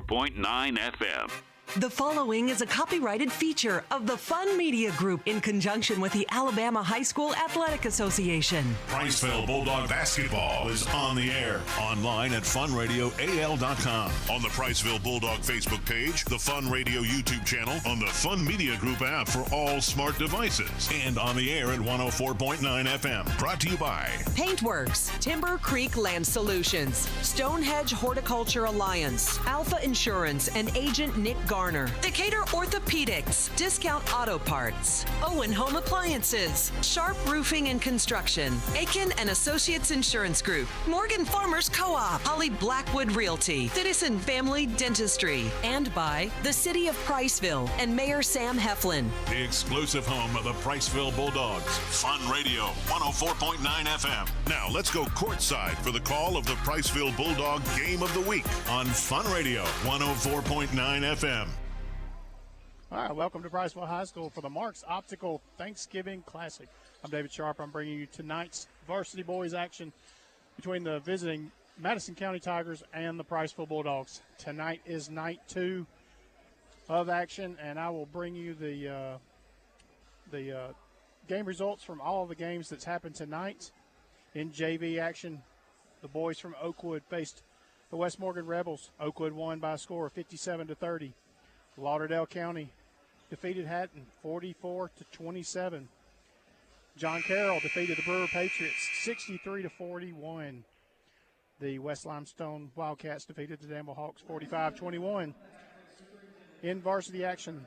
104.9 FM. The following is a copyrighted feature of the Fun Media Group in conjunction with the Alabama High School Athletic Association. Priceville Bulldog basketball is on the air. Online at funradioal.com. On the Priceville Bulldog Facebook page, the Fun Radio YouTube channel, on the Fun Media Group app for all smart devices, and on the air at 104.9 FM. Brought to you by Paintworks, Timber Creek Land Solutions, Stonehenge Horticulture Alliance, Alpha Insurance, and agent Nick Garner. Decatur Orthopedics, Discount Auto Parts, Owen Home Appliances, Sharp Roofing and Construction, Aiken and Associates Insurance Group, Morgan Farmers Co-op, Holly Blackwood Realty, Citizen Family Dentistry, and by the City of Priceville and Mayor Sam Heflin. the exclusive home of the Priceville Bulldogs. Fun Radio 104.9 FM. Now let's go courtside for the call of the Priceville Bulldog Game of the Week on Fun Radio 104.9 FM. All right, welcome to Priceville High School for the Marks Optical Thanksgiving Classic. I'm David Sharp. I'm bringing you tonight's varsity boys action between the visiting Madison County Tigers and the Priceville Bulldogs. Tonight is night 2 of action, and I will bring you the game results from all of the games that's happened tonight. In JV action, the boys from Oakwood faced the West Morgan Rebels. Oakwood won by a score of 57-30. Lauderdale County defeated Hatton 44-27. John Carroll defeated the Brewer Patriots 63-41. The West Limestone Wildcats defeated the Danville Hawks 45-21. In varsity action,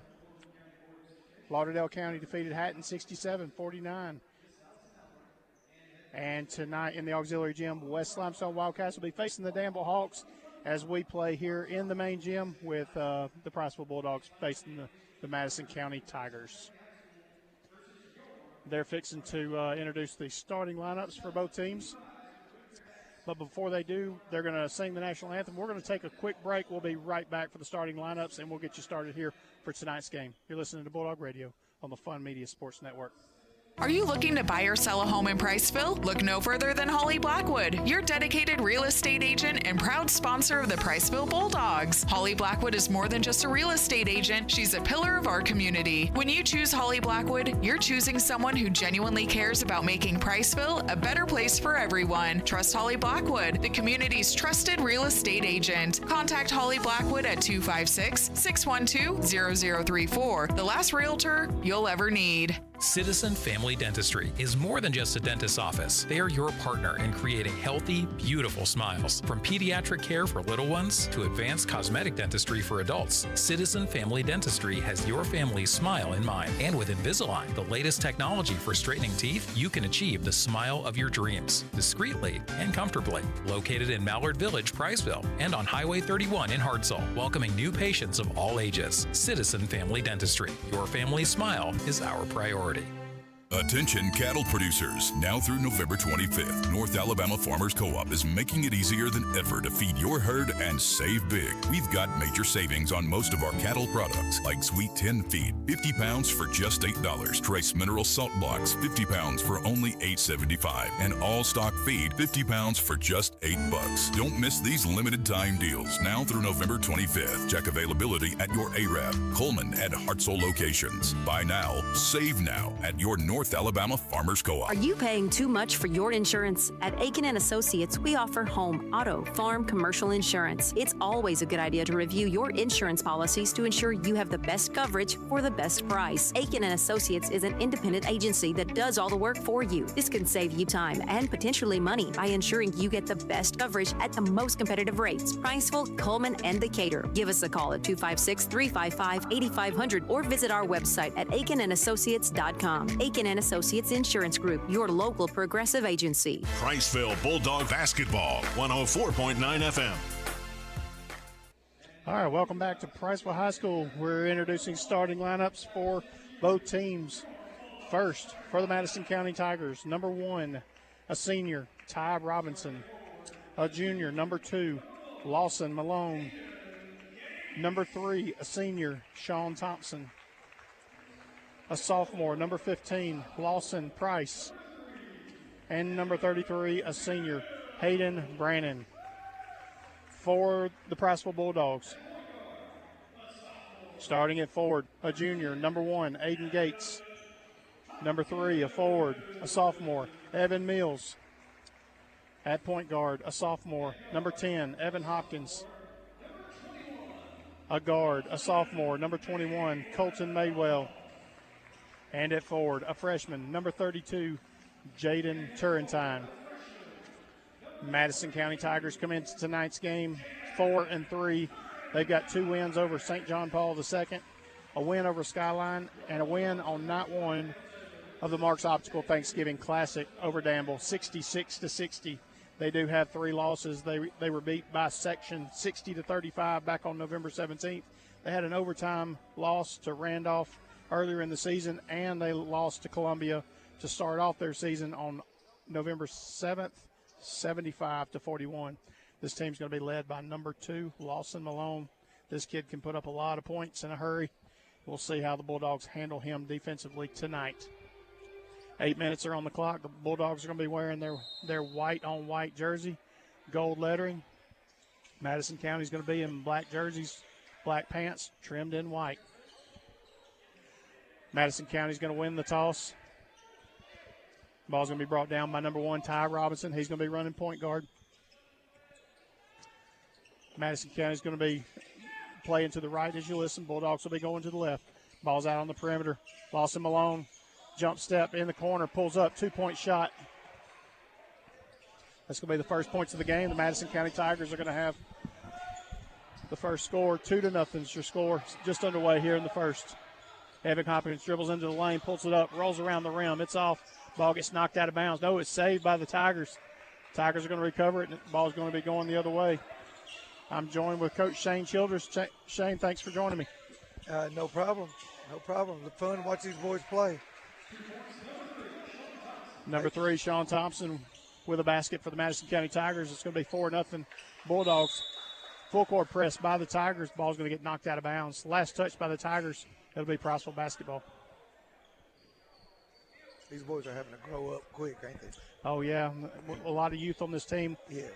Lauderdale County defeated Hatton 67-49. And tonight in the auxiliary gym, West Limestone Wildcats will be facing the Danville Hawks as we play here in the main gym with the Priceville Bulldogs facing the Madison County Tigers. They're fixing to introduce the starting lineups for both teams. But before they do, they're going to sing the national anthem. We're going to take a quick break. We'll be right back for the starting lineups, and we'll get you started here for tonight's game. You're listening to Bulldog Radio on the Fun Media Sports Network. Are you looking to buy or sell a home in Priceville? Look no further than Holly Blackwood, your dedicated real estate agent and proud sponsor of the Priceville Bulldogs. Holly Blackwood is more than just a real estate agent. She's a pillar of our community. When you choose Holly Blackwood, you're choosing someone who genuinely cares about making Priceville a better place for everyone. Trust Holly Blackwood, the community's trusted real estate agent. Contact Holly Blackwood at 256-612-0034, the last realtor you'll ever need. Citizen Family Dentistry is more than just a dentist's office. They are your partner in creating healthy, beautiful smiles. From pediatric care for little ones to advanced cosmetic dentistry for adults, Citizen Family Dentistry has your family's smile in mind. And with Invisalign, the latest technology for straightening teeth, you can achieve the smile of your dreams, discreetly and comfortably. Located in Mallard Village, Priceville, and on Highway 31 in Hartselle, welcoming new patients of all ages. Citizen Family Dentistry. Your family's smile is our priority. Attention cattle producers. Now through November 25th, North Alabama Farmers Co-op is making it easier than ever to feed your herd and save big. We've got major savings on most of our cattle products, like Sweet 10 feed, 50 pounds for just $8. Trace Mineral Salt Blocks, 50 pounds for only $8.75. And All Stock Feed, 50 pounds for just $8. Don't miss these limited time deals. Now through November 25th. Check availability at your Arab, Coleman, and Hartselle locations. Buy now, save now at your North Alabama Farmers Co-op. Are you paying too much for your insurance? At Aiken and Associates, we offer home, auto, farm, commercial insurance. It's always a good idea to review your insurance policies to ensure you have the best coverage for the best price. Aiken and Associates is an independent agency that does all the work for you. This can save you time and potentially money by ensuring you get the best coverage at the most competitive rates. Priceville, Coleman, and Decatur. Give us a call at 256-355-8500 or visit our website at aikenandassociates.com. Aiken and Associates Insurance Group, your local progressive agency. Priceville Bulldog basketball 104.9 FM. All right, welcome back to Priceville High School. We're introducing starting lineups for both teams. First, for the Madison County Tigers, number 1, a senior, Ty Robinson. A junior, number 2, Lawson Malone. Number 3, a senior, Sean Thompson. A sophomore, number 15, Lawson Price. And number 33, a senior, Hayden Brannon. For the Priceville Bulldogs, Starting at forward, a junior, number 1, Aiden Gates. Number 3, a forward, a sophomore, Evan Mills. At point guard, a sophomore, number 10, Evan Hopkins. A guard, a sophomore, number 21, Colton Madewell. And at forward, a freshman, number 32, Jaden Turrentine. Madison County Tigers come into tonight's game 4-3. They've got 2 wins over St. John Paul II, a win over Skyline, and a win on night 1 of the Marks Optical Thanksgiving Classic over Danville, 66-60. They do have 3 losses. They were beat by Section 60-35 back on November 17th. They had an overtime loss to Randolph earlier in the season, and they lost to Columbia to start off their season on November 7th, 75-41. This team's going to be led by number 2, Lawson Malone. This kid can put up a lot of points in a hurry. We'll see how the Bulldogs handle him defensively tonight. 8 minutes are on the clock. The Bulldogs are going to be wearing their white-on-white jersey, gold lettering. Madison County's going to be in black jerseys, black pants, trimmed in white. Madison County's going to win the toss. Ball's going to be brought down by number 1, Ty Robinson. He's going to be running point guard. Madison County's going to be playing to the right as you listen. Bulldogs will be going to the left. Ball's out on the perimeter. Lawson Malone. Jump step in the corner, pulls up, 2-point shot. That's going to be the first points of the game. The Madison County Tigers are going to have the first score. 2-0 is your score. Just underway here in the first. Evan Hopkins dribbles into the lane, pulls it up, rolls around the rim. It's off. Ball gets knocked out of bounds. No, it's saved by the Tigers. Tigers are going to recover it, and the ball's going to be going the other way. I'm joined with Coach Shane Childress. Shane, thanks for joining me. No problem. No problem. It's fun to watch these boys play. Number 3, Sean Thompson with a basket for the Madison County Tigers. It's going to be 4-0 Bulldogs. Full court press by the Tigers. Ball's going to get knocked out of bounds. Last touch by the Tigers. It'll be Priceville basketball. These boys are having to grow up quick, ain't they? Oh, yeah. A lot of youth on this team. Yes.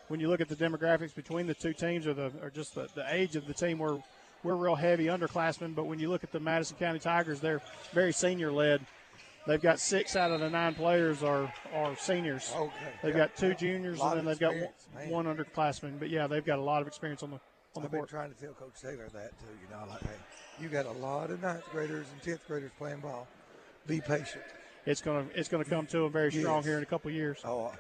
When you look at the demographics between the two teams or just the age of the team, we're real heavy underclassmen. But when you look at the Madison County Tigers, they're very senior-led. They've got 6 out of the 9 players are seniors. Okay. They've got 2 juniors, and then they've got one underclassman. But, yeah, they've got a lot of experience on the I've been trying to tell Coach Taylor that, too. You know, like, hey, you got a lot of 9th graders and 10th graders playing ball. Be patient. It's gonna come to them very strong here in a couple of years. Oh,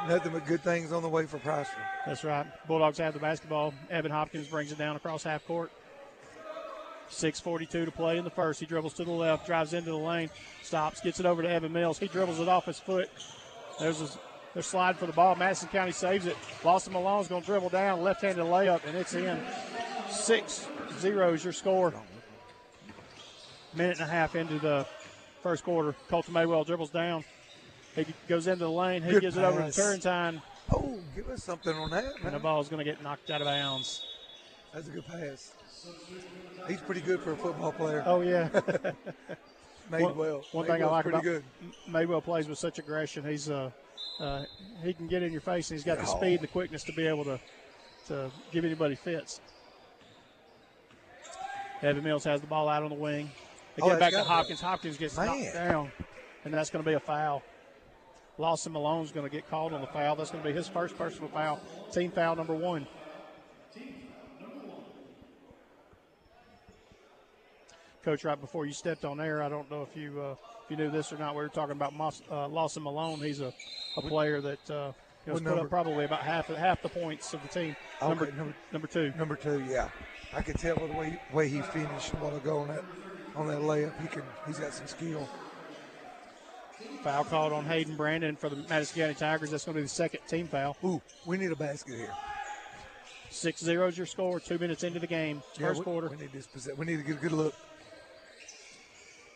nothing but good things on the way for Priceville. That's right. Bulldogs have the basketball. Evan Hopkins brings it down across half court. 6:42 to play in the first. He dribbles to the left, drives into the lane, stops, gets it over to Evan Mills. He dribbles it off his foot. They're sliding for the ball. Madison County saves it. Lawson Malone's going to dribble down, left-handed layup, and it's in. 6-0 is your score. Minute and a half into the first quarter. Colton Maywell dribbles down. He goes into the lane. He gives it over to Turrentine. Oh, give us something on that, man. And the ball's going to get knocked out of bounds. That's a good pass. He's pretty good for a football player. Oh, yeah. Maywell. One thing I like about Maywell plays with such aggression. He can get in your face, and he's got the speed and the quickness to be able to give anybody fits. Evan Mills has the ball out on the wing. They get it back to Hopkins. Hopkins gets knocked down, and that's going to be a foul. Lawson Malone's going to get called on the foul. That's going to be his first personal foul, team foul number 1. Coach, right before you stepped on air, I don't know if you knew this or not. We were talking about Lawson Malone. He's a player that put up probably about half the points of the team. Okay, number 2. Number 2, yeah. I could tell by the way he finished a while ago on that layup. He's got some skill. Foul called on Hayden Brandon for the Madison County Tigers. That's going to be the second team foul. Ooh, we need a basket here. 6-0 is your score. 2 minutes into the game. First quarter. We need this possession. We need to get a good look.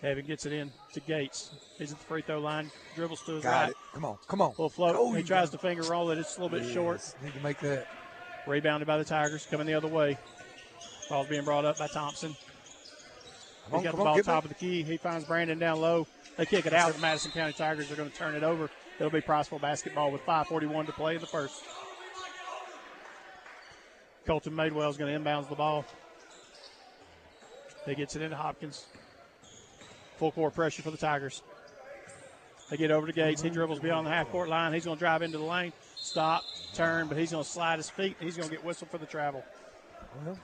Evan gets it in to Gates. He's at the free throw line. Dribbles to his Got right. it. Come on. Little float. He tries to finger roll it. It's a little bit short. Need to make that. Rebounded by the Tigers. Coming the other way. Ball's being brought up by Thompson. He's got the ball top of the key. He finds Brandon down low. They kick it out. The Madison County Tigers are going to turn it over. It'll be Priceville basketball with 5:41 to play in the first. Colton Madewell is going to inbounds the ball. They gets it into Hopkins. Full court pressure for the Tigers. They get over to Gates. He dribbles beyond the half-court line. He's going to drive into the lane. Stop, turn, but he's going to slide his feet. He's going to get whistled for the travel. Well,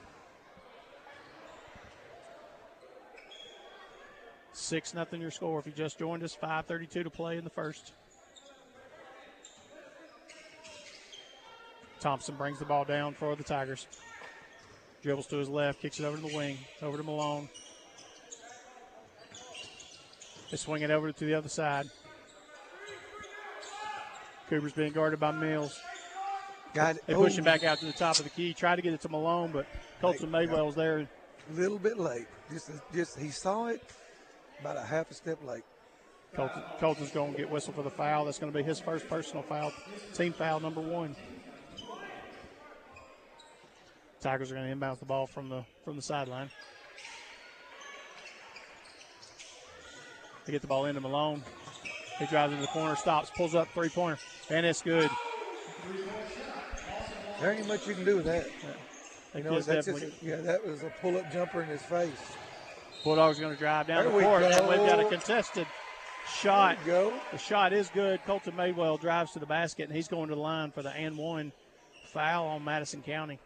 6-0 your score. If you just joined us, 5:32 to play in the first. Thompson brings the ball down for the Tigers. Dribbles to his left, kicks it over to the wing, over to Malone. They swing it over to the other side. Cooper's being guarded by Mills. They push him back out to the top of the key. Tried to get it to Malone, but Colton Madewell was there. A little bit late. Just he saw it about a half a step late. Colton's going to get whistled for the foul. That's going to be his first personal foul, team foul number 1. Tigers are going to inbound the ball from the sideline. They get the ball into Malone. He drives into the corner, stops, pulls up, three-pointer, and it's good. There ain't much you can do with that. Yeah. That was a pull-up jumper in his face. Bulldogs are going to drive down There the we court, go. and we've got a contested shot. There you go. The shot is good. Colton Madewell drives to the basket, and he's going to the line for the and 1 foul on Madison County.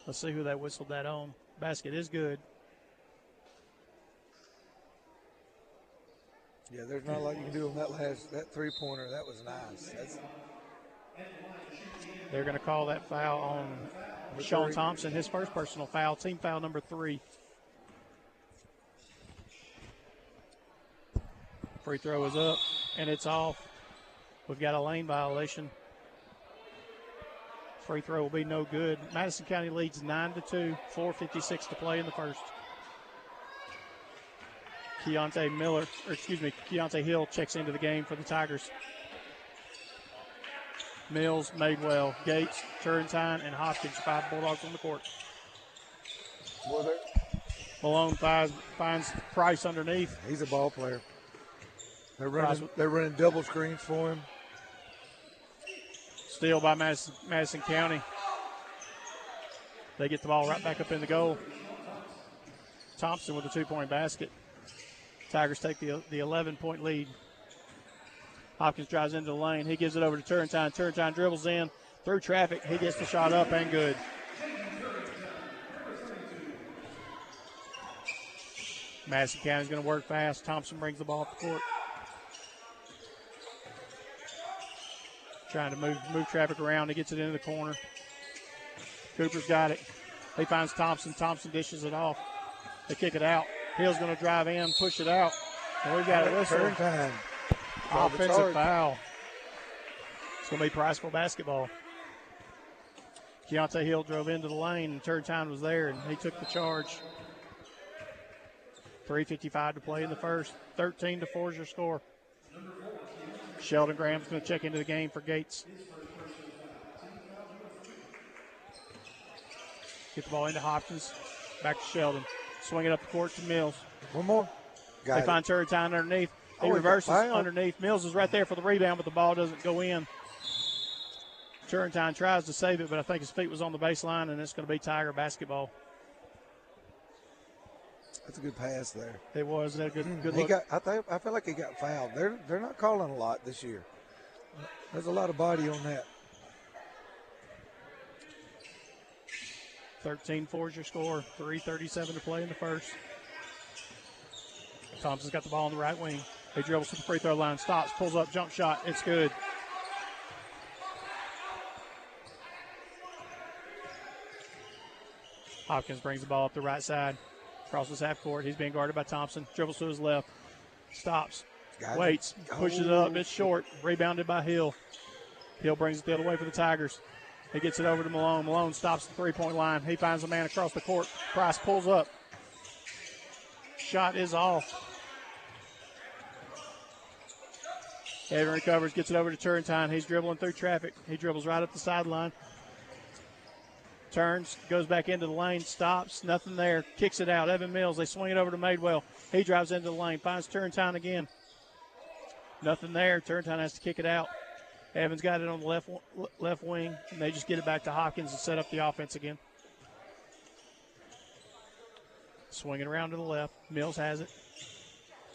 Let's see who they whistled that on. Basket is good. Yeah, there's not a lot you can do on that three-pointer. That was nice. They're going to call that foul on Sean Thompson, his first personal foul, team foul number 3. Free throw is up, and it's off. We've got a lane violation. Free throw will be no good. Madison County leads 9-2, 4:56 to play in the first. Keontae Hill checks into the game for the Tigers. Mills, Madewell, Gates, Turrentine, and Hopkins, 5 Bulldogs on the court. Malone finds Price underneath. He's a ball player. They're running double screens for him. Steal by Madison County. They get the ball right back up in the goal. Thompson with a 2-point basket. Tigers take the 11-point lead. Hopkins drives into the lane. He gives it over to Turrentine. Turrentine dribbles in through traffic. He gets the shot up and good. Madison County's going to work fast. Thompson brings the ball up the court. Trying to move traffic around. He gets it into the corner. Cooper's got it. He finds Thompson. Thompson dishes it off. They kick it out. Hill's going to drive in, push it out. And we've got a whistle. Turn. Offensive foul. It's going to be Priceville basketball. Keontae Hill drove into the lane, and Turrentine was there, and he took the charge. 3:55 to play in the first. 13-4 is your score. Sheldon Graham's going to check into the game for Gates. Get the ball into Hopkins. Back to Sheldon. Swing it up the court to Mills. One more. They find Turrentine underneath. He reverses underneath. Mills is right there for the rebound, but the ball doesn't go in. Turrentine tries to save it, but I think his feet was on the baseline, and it's going to be Tiger basketball. That's a good pass there. It was. That good look. I feel like he got fouled. They're not calling a lot this year. There's a lot of body on that. 13-4 is your score. 3:37 to play in the first. Thompson's got the ball on the right wing. He dribbles to the free throw line, stops, pulls up, jump shot. It's good. Hopkins brings the ball up the right side. Crosses half court. He's being guarded by Thompson. Dribbles to his left. Stops. Waits. Pushes it up. It's short. Rebounded by Hill. Hill brings it the other way for the Tigers. He gets it over to Malone. Malone stops the three-point line. He finds a man across the court. Price pulls up. Shot is off. Evan recovers, gets it over to Turrentine. He's dribbling through traffic. He dribbles right up the sideline. Turns, goes back into the lane, stops, nothing there. Kicks it out. Evan Mills, they swing it over to Madewell. He drives into the lane, finds Turrentine again. Nothing there. Turrentine has to kick it out. Evans got it on the left wing, and they just get it back to Hopkins and set up the offense again. Swinging around to the left. Mills has it.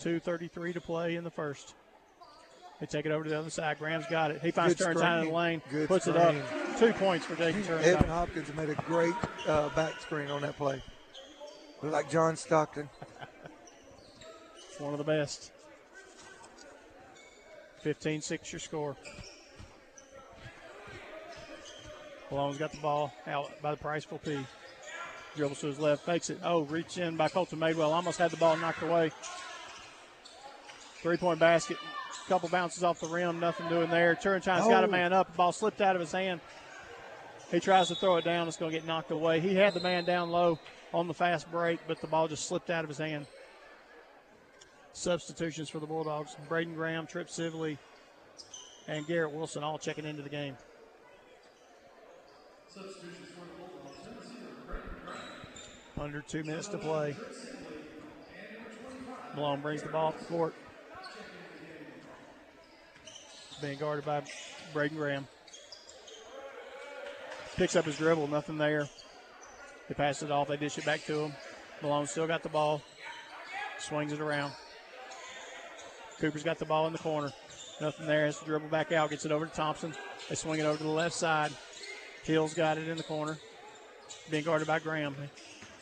2:33 to play in the first. They take it over to the other side. Graham's got it. He finds Turrentine in the lane. Puts it up. 2 points for Jacob Turrentine. Evan Hopkins made a great back screen on that play. Looked like John Stockton. It's one of the best. 15-6 your score. Malone's got the ball out by the Priceville P. Dribbles to his left, fakes it. Oh, reach in by Colton Madewell. Almost had the ball knocked away. 3-point basket. Couple bounces off the rim, nothing doing there. Turrentine's got a man up. The ball slipped out of his hand. He tries to throw it down. It's going to get knocked away. He had the man down low on the fast break, but the ball just slipped out of his hand. Substitutions for the Bulldogs. Braden Graham, Trip Sibley, and Garrett Wilson all checking into the game. Under 2 minutes to play. Malone brings the ball up the court. Being guarded by Braden Graham. Picks up his dribble, nothing there. They pass it off, they dish it back to him. Malone still got the ball. Swings it around. Cooper's got the ball in the corner. Nothing there, has to dribble back out, gets it over to Thompson. They swing it over to the left side. Hill's got it in the corner. Being guarded by Graham.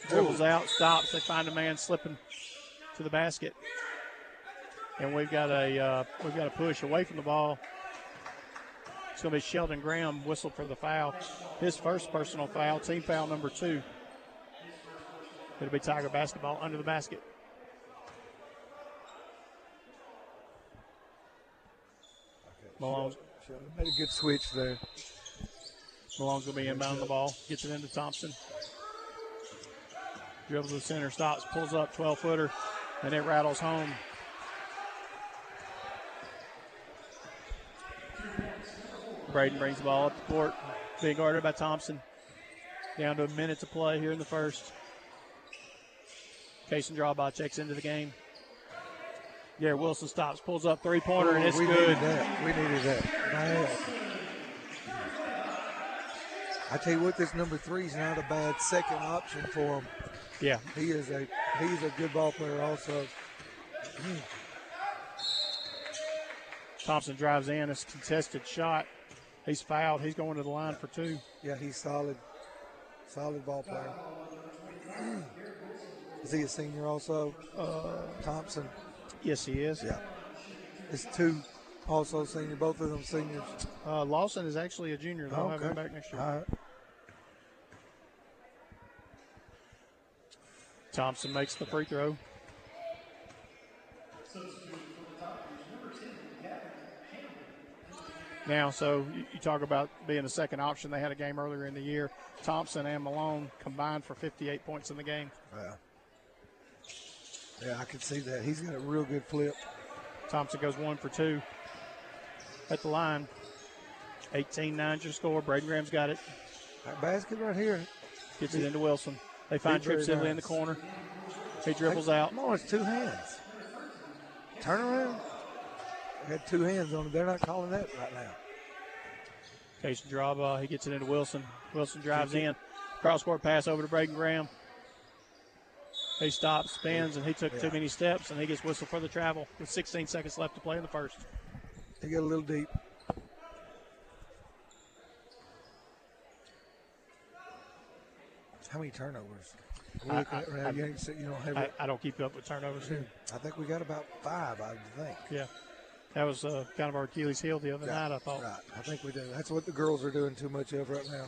Dribbles out, stops. They find a man slipping to the basket. And we've got a push away from the ball. It's going to be Sheldon Graham whistled for the foul. His first personal foul, team foul number 2. It'll be Tiger basketball under the basket. Malone made a good switch there. Malone's going to be inbound the ball. Gets it into Thompson. Dribbles to the center, stops, pulls up, 12-footer, and it rattles home. Braden brings the ball up the court. Being guarded by Thompson. Down to a minute to play here in the first. Kason Drawbaugh checks into the game. Garrett Wilson stops, pulls up, three-pointer, and it's good. We needed that. Bad. I tell you what, this number 3 is not a bad second option for him. Yeah. He's a good ball player also. Thompson drives in. It's a contested shot. He's fouled. He's going to the line for 2. Yeah, he's solid. Solid ball player. Is he a senior also? Thompson. Yes, he is. Yeah. It's 2 also senior, both of them seniors. Lawson is actually a junior. They'll have him back next year. All right. Thompson makes the free throw. Now, so you talk about being a second option. They had a game earlier in the year. Thompson and Malone combined for 58 points in the game. Yeah, I can see that. He's got a real good flip. Thompson goes 1 for 2 at the line. 18-9 your score. Braden Graham's got it. That basket right here. Gets it into Wilson. They find Trip Sibley in the corner. He dribbles out. Come on, it's 2 hands. Turn around. They had 2 hands on it. They're not calling that right now. Kason Drawbaugh, he gets it into Wilson. Wilson drives in. Cross-court pass over to Braden Graham. He stops, spins, and he took too many steps, and he gets whistled for the travel with 16 seconds left to play in the first. They get a little deep. How many turnovers? I don't keep up with turnovers here. I think we got about 5, I think. Yeah. That was kind of our Achilles heel the other night, I thought. Right. I think we do. That's what the girls are doing too much of right now.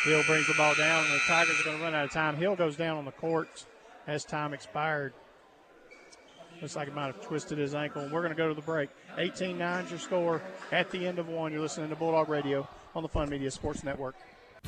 Hill brings the ball down, and the Tigers are going to run out of time. Hill goes down on the court as time expired. Looks like he might have twisted his ankle. And we're going to go to the break. 18-9 your score at the end of 1. You're listening to Bulldog Radio on the Fun Media Sports Network.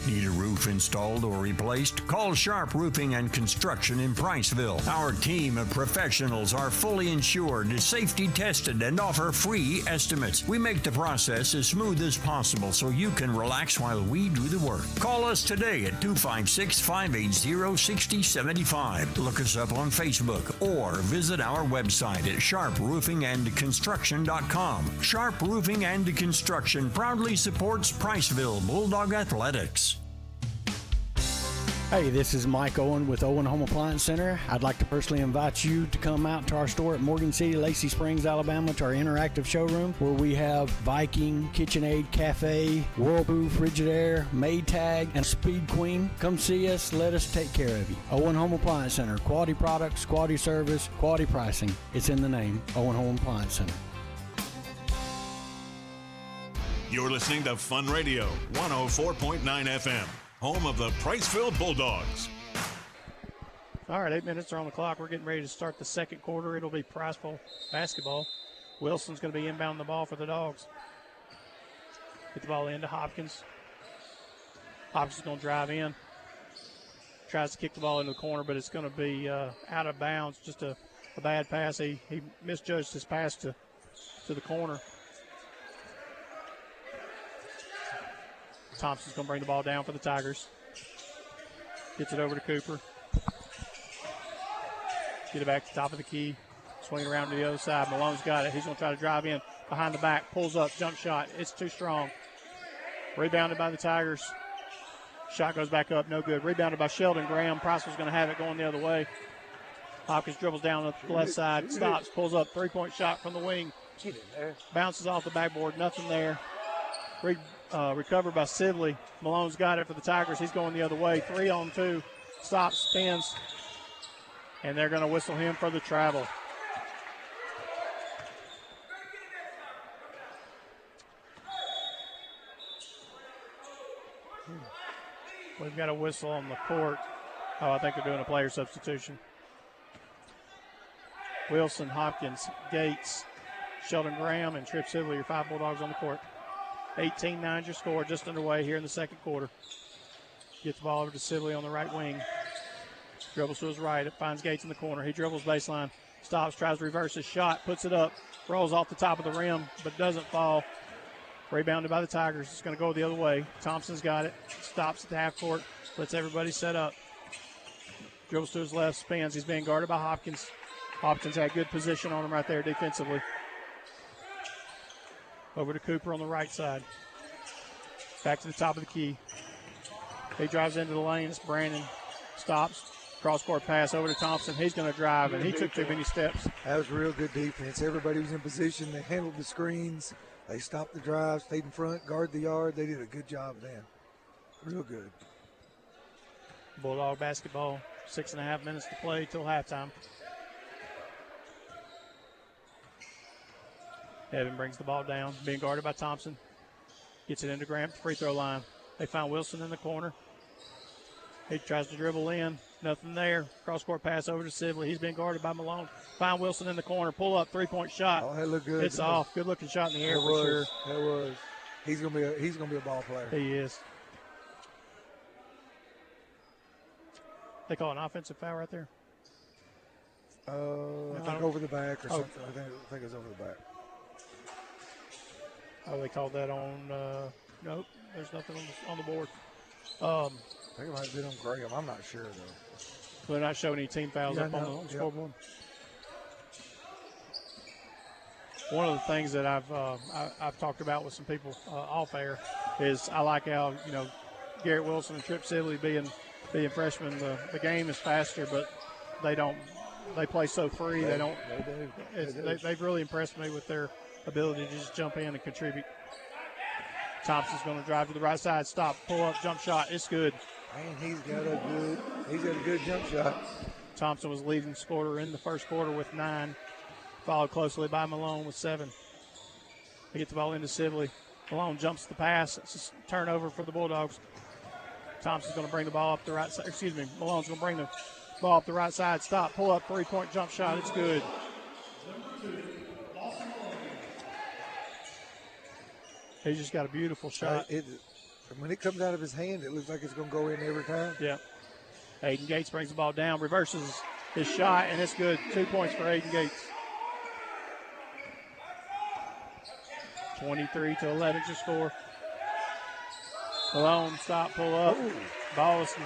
Need a roof installed or replaced? Call Sharp Roofing and Construction in Priceville. Our team of professionals are fully insured, safety tested, and offer free estimates. We make the process as smooth as possible so you can relax while we do the work. Call us today at 256-580-6075. Look us up on Facebook or visit our website at sharproofingandconstruction.com. Sharp Roofing and Construction proudly supports Priceville Bulldog Athletics. Hey, this is Mike Owen with Owen Home Appliance Center. I'd like to personally invite you to come out to our store at Morgan City, Lacey Springs, Alabama, to our interactive showroom where we have Viking, KitchenAid, Cafe, Whirlpool, Frigidaire, Maytag, and Speed Queen. Come see us. Let us take care of you. Owen Home Appliance Center. Quality products, quality service, quality pricing. It's in the name. Owen Home Appliance Center. You're listening to Fun Radio 104.9 FM. Home of the Priceville Bulldogs. All right, 8 minutes are on the clock. We're getting ready to start the second quarter. It'll be Priceville basketball. Wilson's going to be inbound the ball for the Dogs. Get the ball into Hopkins. Hopkins is going to drive in. Tries to kick the ball into the corner, but it's going to be out of bounds. Just a bad pass. He misjudged his pass to the corner. Thompson's going to bring the ball down for the Tigers. Gets it over to Cooper. Get it back to the top of the key. Swing around to the other side. Malone's got it. He's going to try to drive in behind the back. Pulls up. Jump shot. It's too strong. Rebounded by the Tigers. Shot goes back up. No good. Rebounded by Sheldon Graham. Priceville's going to have it going the other way. Hopkins dribbles down the left side. Stops. Pulls up. Three-point shot from the wing. Bounces off the backboard. Nothing there. Recovered by Sibley. Malone's got it for the Tigers. He's going the other way. 3-on-2. Stops, spins. And they're going to whistle him for the travel. We've got a whistle on the court. Oh, I think they're doing a player substitution. Wilson, Hopkins, Gates, Sheldon Graham, and Tripp Sibley, your 5 Bulldogs on the court. 18-9 your score, just underway here in the second quarter. Gets the ball over to Sibley on the right wing. Dribbles to his right. It finds Gates in the corner. He dribbles baseline. Stops, tries to reverse his shot. Puts it up. Rolls off the top of the rim, but doesn't fall. Rebounded by the Tigers. It's going to go the other way. Thompson's got it. Stops at the half court. Lets everybody set up. Dribbles to his left. Spins. He's being guarded by Hopkins. Hopkins had good position on him right there defensively. Over to Cooper on the right side. Back to the top of the key. He drives into the lane. It's Brandon. Stops. Cross-court pass over to Thompson. He's going to drive, and he took too many steps. That was real good defense. Everybody was in position. They handled the screens. They stopped the drive, stayed in front, guarded the yard. They did a good job then. Real good. Bulldog basketball. 6.5 minutes to play till halftime. Evan brings the ball down, being guarded by Thompson. Gets it into Graham, free throw line. They find Wilson in the corner. He tries to dribble in. Nothing there. Cross-court pass over to Sibley. He's being guarded by Malone. Find Wilson in the corner. Pull up, three-point shot. Oh, that looked good. It's off. Good-looking shot in the air for sure. That was. He's gonna be a ball player. He is. They call an offensive foul right there. I think over the back or something. I think it's over the back. Oh, they called that on. Nope, there's nothing on the board. I think it might have been on Graham. I'm not sure though. They're not showing any team fouls up on the scoreboard. One of the things that I've talked about with some people off air is I like how Garrett Wilson and Tripp Sibley being freshmen. The game is faster, but they don't. They play so free. They don't. They do. They've really impressed me with their ability to just jump in and contribute. Thompson's going to drive to the right side, stop, pull up, jump shot. It's good. Man, he's got a good jump shot. Thompson was leading scorer in the first quarter with 9, followed closely by Malone with 7. They get the ball into Sibley. Malone jumps the pass. It's a turnover for the Bulldogs. Thompson's going to bring the ball up the right side. Malone's going to bring the ball up the right side. Stop, pull up, three-point jump shot. It's good. He's just got a beautiful shot. When it comes out of his hand, it looks like it's going to go in every time. Yeah. Aiden Gates brings the ball down, reverses his shot, and it's good. 2 points for Aiden Gates. 23-11 your score. Malone, stop, pull up. Ooh. Ball was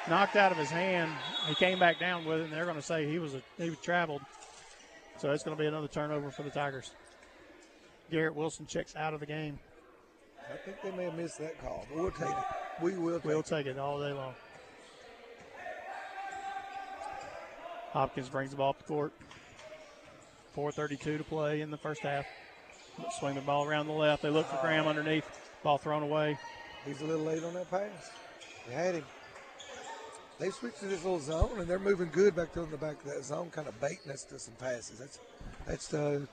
knocked out of his hand. He came back down with it, and they're going to say he was traveled. So it's going to be another turnover for the Tigers. Garrett Wilson checks out of the game. I think they may have missed that call, but we'll take it. We'll take it all day long. Hopkins brings the ball up the court. 4:32 to play in the first half. Swing the ball around the left. They look for Graham underneath. Ball thrown away. He's a little late on that pass. They had him. They switched to this little zone, and they're moving good back there in the back of that zone, kind of baiting us to some passes. That's 2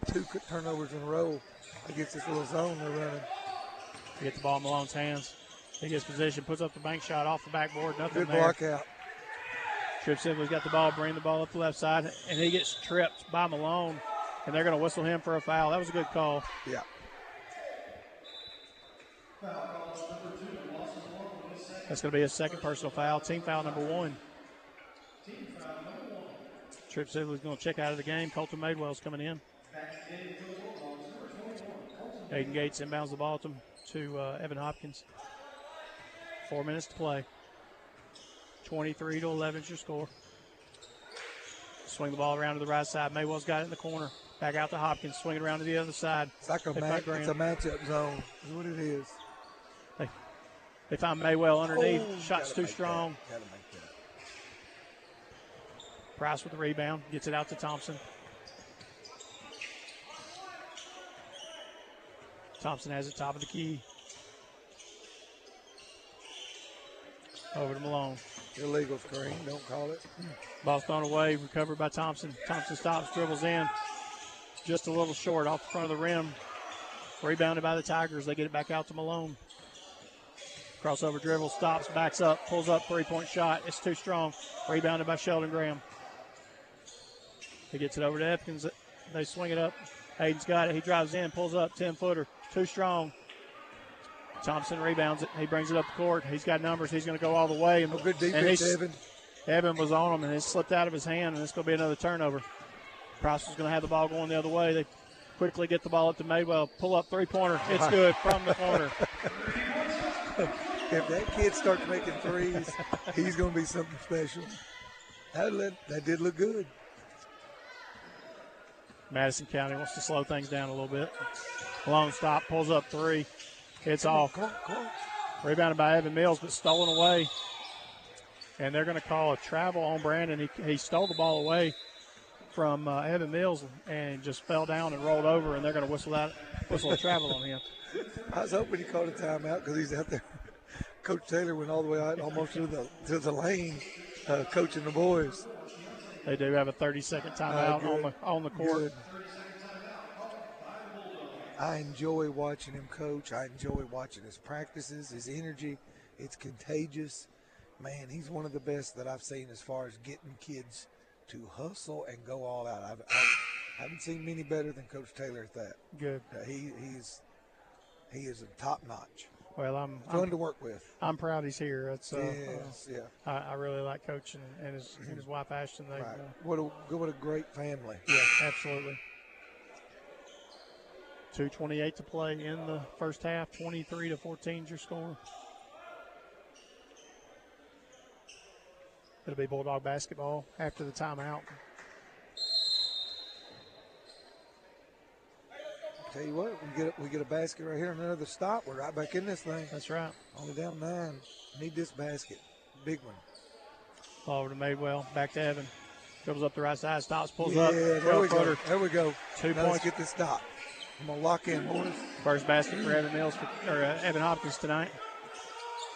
turnovers in a row against this little zone they're running. They get the ball in Malone's hands. He gets position, puts up the bank shot off the backboard. Nothing Good there. block out. Tripp Sibley's got the ball, bring the ball up the left side, and he gets tripped by Malone, and they're going to whistle him for a foul. That was a good call. Yeah. That's going to be his second personal foul, team foul number 1. Tripp Sibley's going to check out of the game. Colton Madewell's coming in. Aiden Gates inbounds the ball to Evan Hopkins. 4 minutes to play. 23-11 is your score. Swing the ball around to the right side. Maywell's got it in the corner. Back out to Hopkins. Swing it around to the other side. It's like it's a matchup zone is what it is. They find Maywell underneath. Shot's too strong. Gotta make that. Price with the rebound. Gets it out to Thompson. Thompson has it top of the key. Over to Malone. Illegal screen. Don't call it. Ball's thrown away. Recovered by Thompson. Thompson stops, dribbles in. Just a little short off the front of the rim. Rebounded by the Tigers. They get it back out to Malone. Crossover dribble, stops, backs up, pulls up, three-point shot. It's too strong. Rebounded by Sheldon Graham. He gets it over to Epkins. They swing it up. Hayden's got it. He drives in, pulls up, 10-footer. Too strong. Thompson rebounds it. He brings it up the court. He's got numbers. He's going to go all the way. Oh, good defense, Evan. Evan was on him, and it slipped out of his hand, and it's going to be another turnover. Price is going to have the ball going the other way. They quickly get the ball up to Maywell. Pull up three-pointer. It's good from the corner. If that kid starts making threes, he's going to be something special. That did look good. Madison County wants to slow things down a little bit. Malone stop, pulls up three. It's off. Come on. Rebounded by Evan Mills, but stolen away. And they're going to call a travel on Brandon. He stole the ball away from Evan Mills and just fell down and rolled over, and they're going to whistle a travel on him. I was hoping he called a timeout because he's out there. Coach Taylor went all the way out almost to the lane coaching the boys. They do have a 30-second timeout on the court. Good. I enjoy watching him coach. I enjoy watching his practices, his energy. It's contagious. Man, he's one of the best that I've seen as far as getting kids to hustle and go all out. I haven't seen many better than Coach Taylor at that. Good. He is a top notch. Well, I'm fun to work with. I'm proud he's here. It's yeah. I really like Coach and his wife Ashton. They, right. What a great family. Yeah, absolutely. 2:28 to play in the first half. 23-14 is your score. It'll be Bulldog basketball after the timeout. Tell you what, we get a basket right here and another stop. We're right back in this thing. That's right. Only down 9. Need this basket. Big one. Ball over to Madewell. Back to Evan. Dribbles up the right side. Stops. Pulls up. There we go. There we go. 2 now points. Let's get this stop. I'm going to lock in, boys. First basket for Evan Mills Evan Hopkins tonight.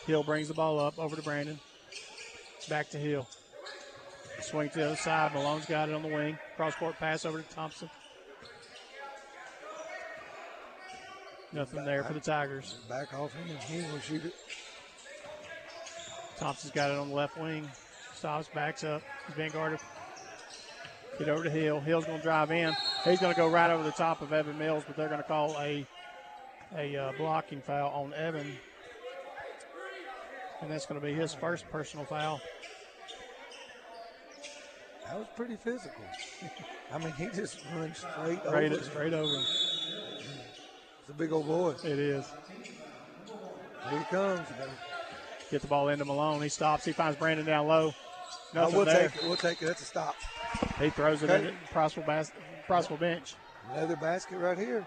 Hill brings the ball up over to Brandon. Back to Hill. Swing to the other side. Malone's got it on the wing. Cross-court pass over to Thompson. Nothing there for the Tigers. Back off him, and he will shoot it. Thompson's got it on the left wing. Stops, backs up. He's being guarded. Get over to Hill. Hill's going to drive in. He's going to go right over the top of Evan Mills, but they're going to call a blocking foul on Evan. And that's going to be his first personal foul. That was pretty physical. I mean, he just runs straight over him. It's a big old boy. It is. Here he comes. Get the ball into Malone. He stops. He finds Brandon down low. We'll take it. That's a stop. He throws it in the Priceville bench. Another basket right here.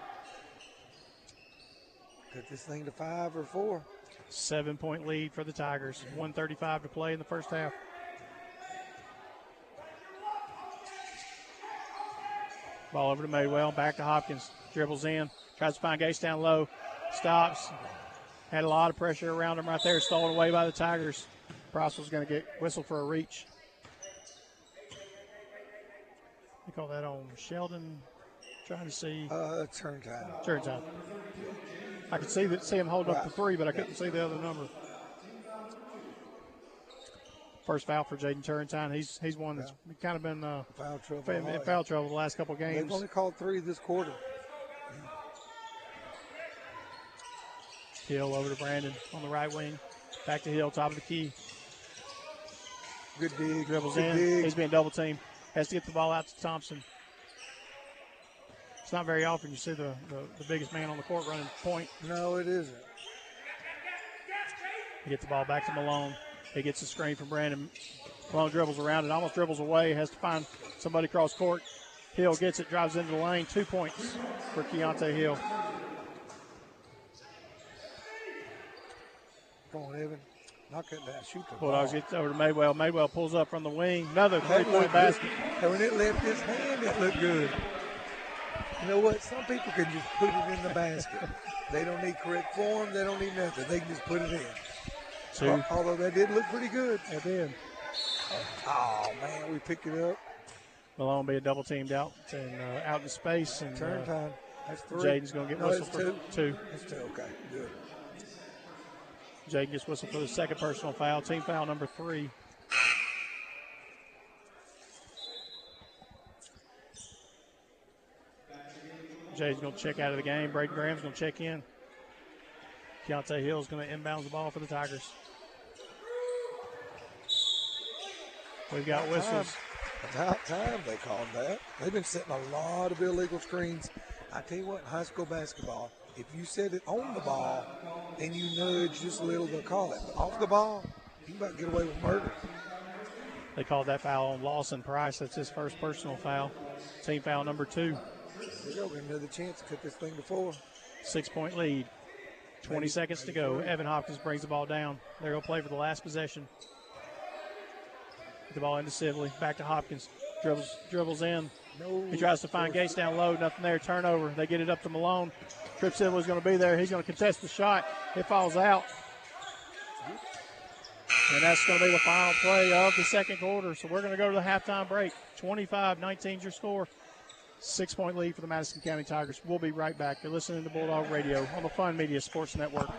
Cut this thing to 5 or 4. 7-point lead for the Tigers. 1:35 to play in the first half. Ball over to Madewell, back to Hopkins. Dribbles in, tries to find Gase down low. Stops. Had a lot of pressure around him right there. Stolen away by the Tigers. Priceville's going to get whistled for a reach. They call that on Sheldon. Trying to see. Turn time. Turn time. I could see him hold up the 3, but I couldn't see the other number. First foul for Jaden Turrentine. He's one that's kind of been in foul trouble the last couple of games. They've only called 3 this quarter. Hill over to Brandon on the right wing. Back to Hill, top of the key. Good dig. Dribbles Good in. dig. He's being double teamed. Has to get the ball out to Thompson. It's not very often you see the biggest man on the court running point. No, it isn't. He gets the ball back to Malone. He gets the screen from Brandon. Malone dribbles around it, almost dribbles away, has to find somebody cross court. Hill gets it, drives into the lane. 2 points for Keontae Hill. Come on, Evan. Knock it down. Shoot the Bulldogs ball. gets over to Madewell. Madewell pulls up from the wing. Another three-point basket. And when it left his hand, it looked good. You know what? Some people can just put it in the basket. They don't need correct form. They don't need nothing. They can just put it in. Although that did look pretty good. It did. Oh, man, we picked it up. Malone being double teamed out and out in space. And turn time. That's 3. Jaden's going to get whistled for 2. That's 2. Okay, good. Jaden gets whistled for the second personal foul. Team foul number 3. Jaden's going to check out of the game. Braden Graham's going to check in. Keontae Hill's going to inbound the ball for the Tigers. We've got whistles. About time they called that. They've been setting a lot of illegal screens. I tell you what, in high school basketball, if you set it on the ball and you nudge just a little, they'll call it. But off the ball, you about to get away with murder. They called that foul on Lawson Price. That's his first personal foul. Team foul number 2. There you go. Another chance to cut this thing to 4. 6-point lead. 20 seconds to go. Evan Hopkins brings the ball down. They're going to play for the last possession. Get the ball into Sibley. Back to Hopkins. Dribbles in. No. He tries to find Gates down low. Nothing there. Turnover. They get it up to Malone. Trip Sibley's going to be there. He's going to contest the shot. It falls out. And that's going to be the final play of the second quarter. So we're going to go to the halftime break. 25-19 is your score. 6-point lead for the Madison County Tigers. We'll be right back. You're listening to Bulldog Radio on the Fun Media Sports Network.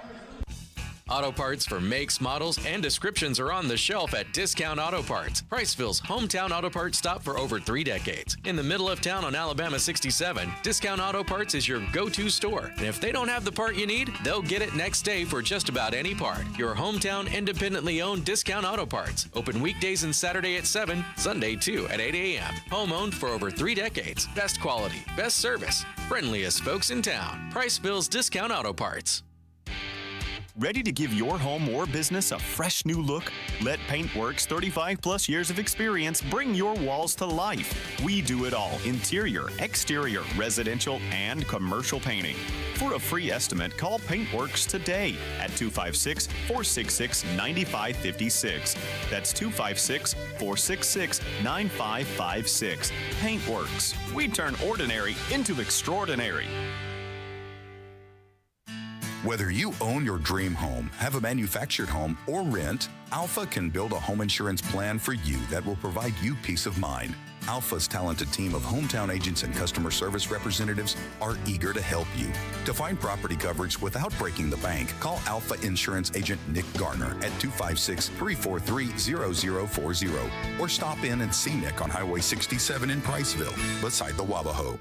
Auto parts for makes, models, and descriptions are on the shelf at Discount Auto Parts, Priceville's hometown auto parts stop for over 3 decades. In the middle of town on Alabama 67, Discount Auto Parts is your go-to store. And if they don't have the part you need, they'll get it next day for just about any part. Your hometown, independently owned Discount Auto Parts. Open weekdays and Saturday at 7, Sunday too at 8 a.m. Home owned for over 3 decades. Best quality, best service, friendliest folks in town. Priceville's Discount Auto Parts. Ready to give your home or business a fresh new look? Let Paintworks' 35-plus years of experience bring your walls to life. We do it all: interior, exterior, residential, and commercial painting. For a free estimate, call Paintworks today at 256-466-9556. That's 256-466-9556. Paintworks. We turn ordinary into extraordinary. Whether you own your dream home, have a manufactured home, or rent, Alpha can build a home insurance plan for you that will provide you peace of mind. Alpha's talented team of hometown agents and customer service representatives are eager to help you. To find property coverage without breaking the bank, call Alpha Insurance Agent Nick Garner at 256-343-0040 or stop in and see Nick on Highway 67 in Priceville, beside the Wabahoe.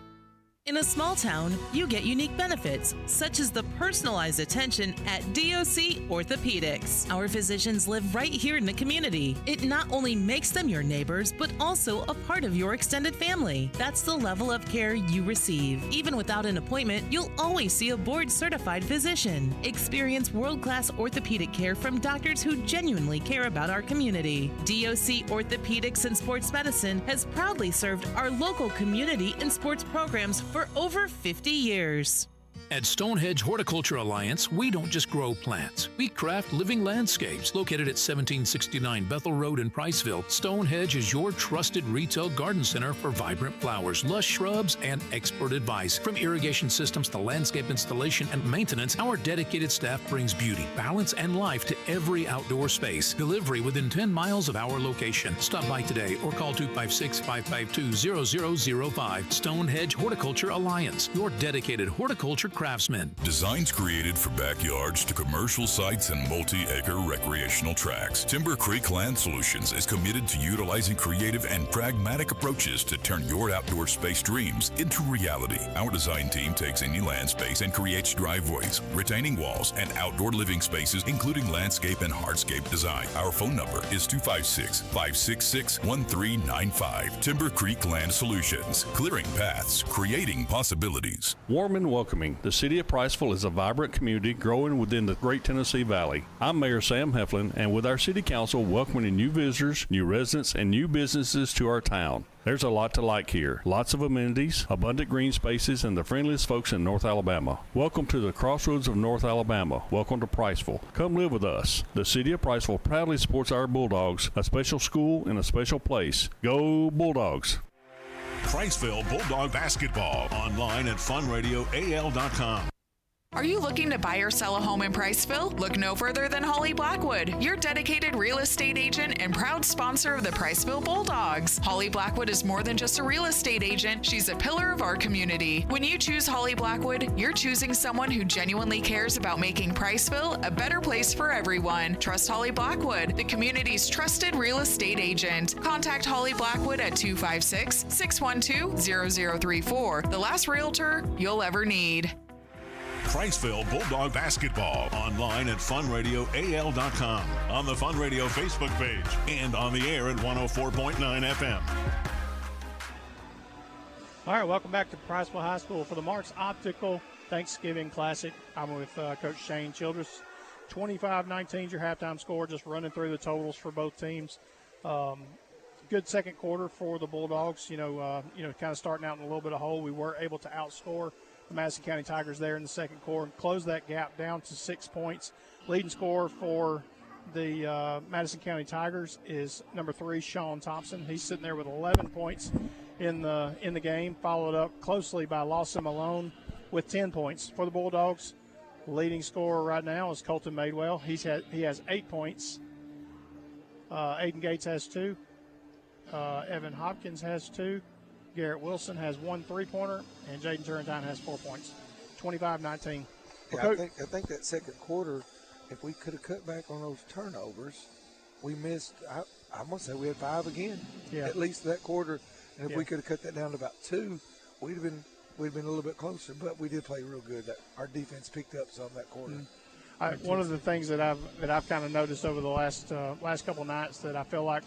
In a small town, you get unique benefits, such as the personalized attention at DOC Orthopedics. Our physicians live right here in the community. It not only makes them your neighbors, but also a part of your extended family. That's the level of care you receive. Even without an appointment, you'll always see a board-certified physician. Experience world-class orthopedic care from doctors who genuinely care about our community. DOC Orthopedics and Sports Medicine has proudly served our local community and sports programs for over 50 years. At Stonehenge Horticulture Alliance, we don't just grow plants. We craft living landscapes. Located at 1769 Bethel Road in Priceville, Stonehenge is your trusted retail garden center for vibrant flowers, lush shrubs, and expert advice. From irrigation systems to landscape installation and maintenance, our dedicated staff brings beauty, balance, and life to every outdoor space. Delivery within 10 miles of our location. Stop by today or call 256-552-0005. Stonehenge Horticulture Alliance, your dedicated horticulture craftsmen. Designs created for backyards to commercial sites and multi-acre recreational tracts. Timber Creek Land Solutions is committed to utilizing creative and pragmatic approaches to turn your outdoor space dreams into reality. Our design team takes any land space and creates driveways, retaining walls, and outdoor living spaces, including landscape and hardscape design. Our phone number is 256-566-1395. Timber Creek Land Solutions. Clearing paths, creating possibilities. Warm and welcoming, the City of Priceville is a vibrant community growing within the Great Tennessee Valley. I'm Mayor Sam Heflin, and with our City Council welcoming new visitors, new residents, and new businesses to our town. There's a lot to like here. Lots of amenities, abundant green spaces, and the friendliest folks in North Alabama. Welcome to the crossroads of North Alabama. Welcome to Priceville. Come live with us. The City of Priceville proudly supports our Bulldogs, a special school in a special place. Go Bulldogs! Priceville Bulldog Basketball, online at funradioal.com. Are you looking to buy or sell a home in Priceville? Look no further than Holly Blackwood, your dedicated real estate agent and proud sponsor of the Priceville Bulldogs. Holly Blackwood is more than just a real estate agent. She's a pillar of our community. When you choose Holly Blackwood, you're choosing someone who genuinely cares about making Priceville a better place for everyone. Trust Holly Blackwood, the community's trusted real estate agent. Contact Holly Blackwood at 256-612-0034, the last realtor you'll ever need. Priceville Bulldog Basketball, online at funradioal.com, on the Fun Radio Facebook page, and on the air at 104.9 FM. All right, welcome back to Priceville High School for the Marks Optical Thanksgiving Classic. I'm with Coach Shane Childress. 25-19 is your halftime score, just running through the totals for both teams. Good second quarter for the Bulldogs, kind of starting out in a little bit of hole. We were able to outscore the Madison County Tigers there in the second quarter, close that gap down to 6 points. Leading scorer for the Madison County Tigers is number 3, Sean Thompson. He's sitting there with 11 points in the game, followed up closely by Lawson Malone with 10 points. For the Bulldogs, leading scorer right now is Colton Madewell. He has 8 points. Aiden Gates has 2. Evan Hopkins has 2. Garrett Wilson has 1 3-pointer, and Jaden Turrentine has 4 points. 25-19. Yeah, I think that second quarter, if we could have cut back on those turnovers, we missed. I'm gonna say we had 5 again. Yeah. At least that quarter, and if we could have cut that down to about 2, we'd have been a little bit closer. But we did play real good. Our defense picked up some that quarter. One of the things that I've kind of noticed over the last couple of nights that I feel like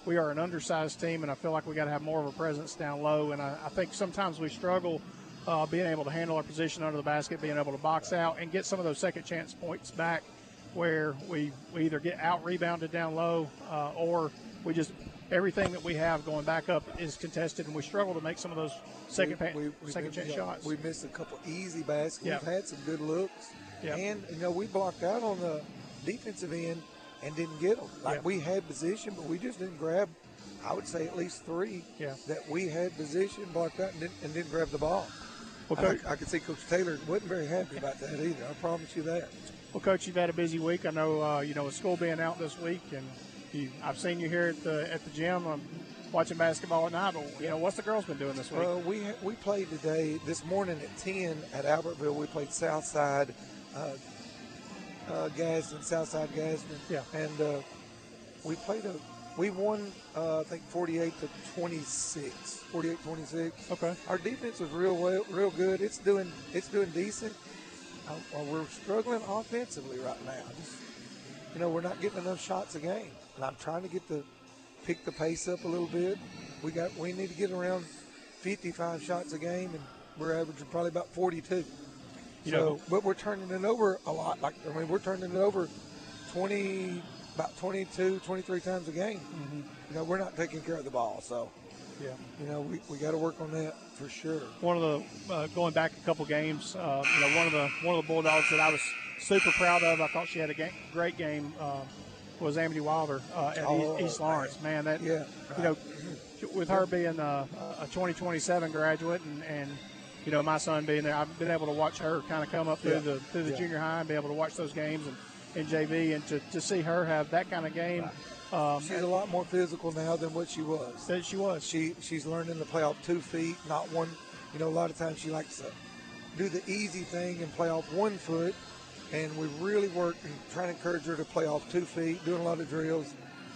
we are an undersized team, and I feel like we got to have more of a presence down low. And I think sometimes we struggle being able to handle our position under the basket, being able to box out and get some of those second chance points back, where we either get out rebounded down low or we just everything that we have going back up is contested, and we struggle to make some of those second chance shots. We missed a couple easy baskets. Yep. We've had some good looks, and we blocked out on the defensive end and didn't get them. We had position, but we just didn't grab, I would say, at least 3 that we had position, blocked out, and didn't grab the ball. Well, I could see Coach Taylor wasn't very happy about that either. I promise you that. Well, Coach, you've had a busy week. I know, with school being out this week, and I've seen you here at the gym. I'm watching basketball at night, but, what's the girls been doing this week? Well, we played today, this morning at 10 at Albertville. We played Southside Gadsden, Southside Gadsden. Yeah. And we won, I think, 48-26. Okay. Our defense was real good. It's doing decent. We're struggling offensively right now. We're not getting enough shots a game. And I'm trying to pick the pace up a little bit. We need to get around 55 shots a game, and we're averaging probably about 42. But we're turning it over a lot. We're turning it over about 22, 23 times a game. Mm-hmm. We're not taking care of the ball. So Yeah. You know, we got to work on that for sure. One of the going back a couple games, one of the Bulldogs that I was super proud of. I thought she had a great game. Was Amity Wilder at East Lawrence. Man, that with her being a 2027 graduate and my son being there, I've been able to watch her kind of come up through the junior high and be able to watch those games in JV and to see her have that kind of game. She's a lot more physical now than what she was. She's learning to play off 2 feet, not one. A lot of times she likes to do the easy thing and play off 1 foot. And we really worked and trying to encourage her to play off 2 feet, doing a lot of drills,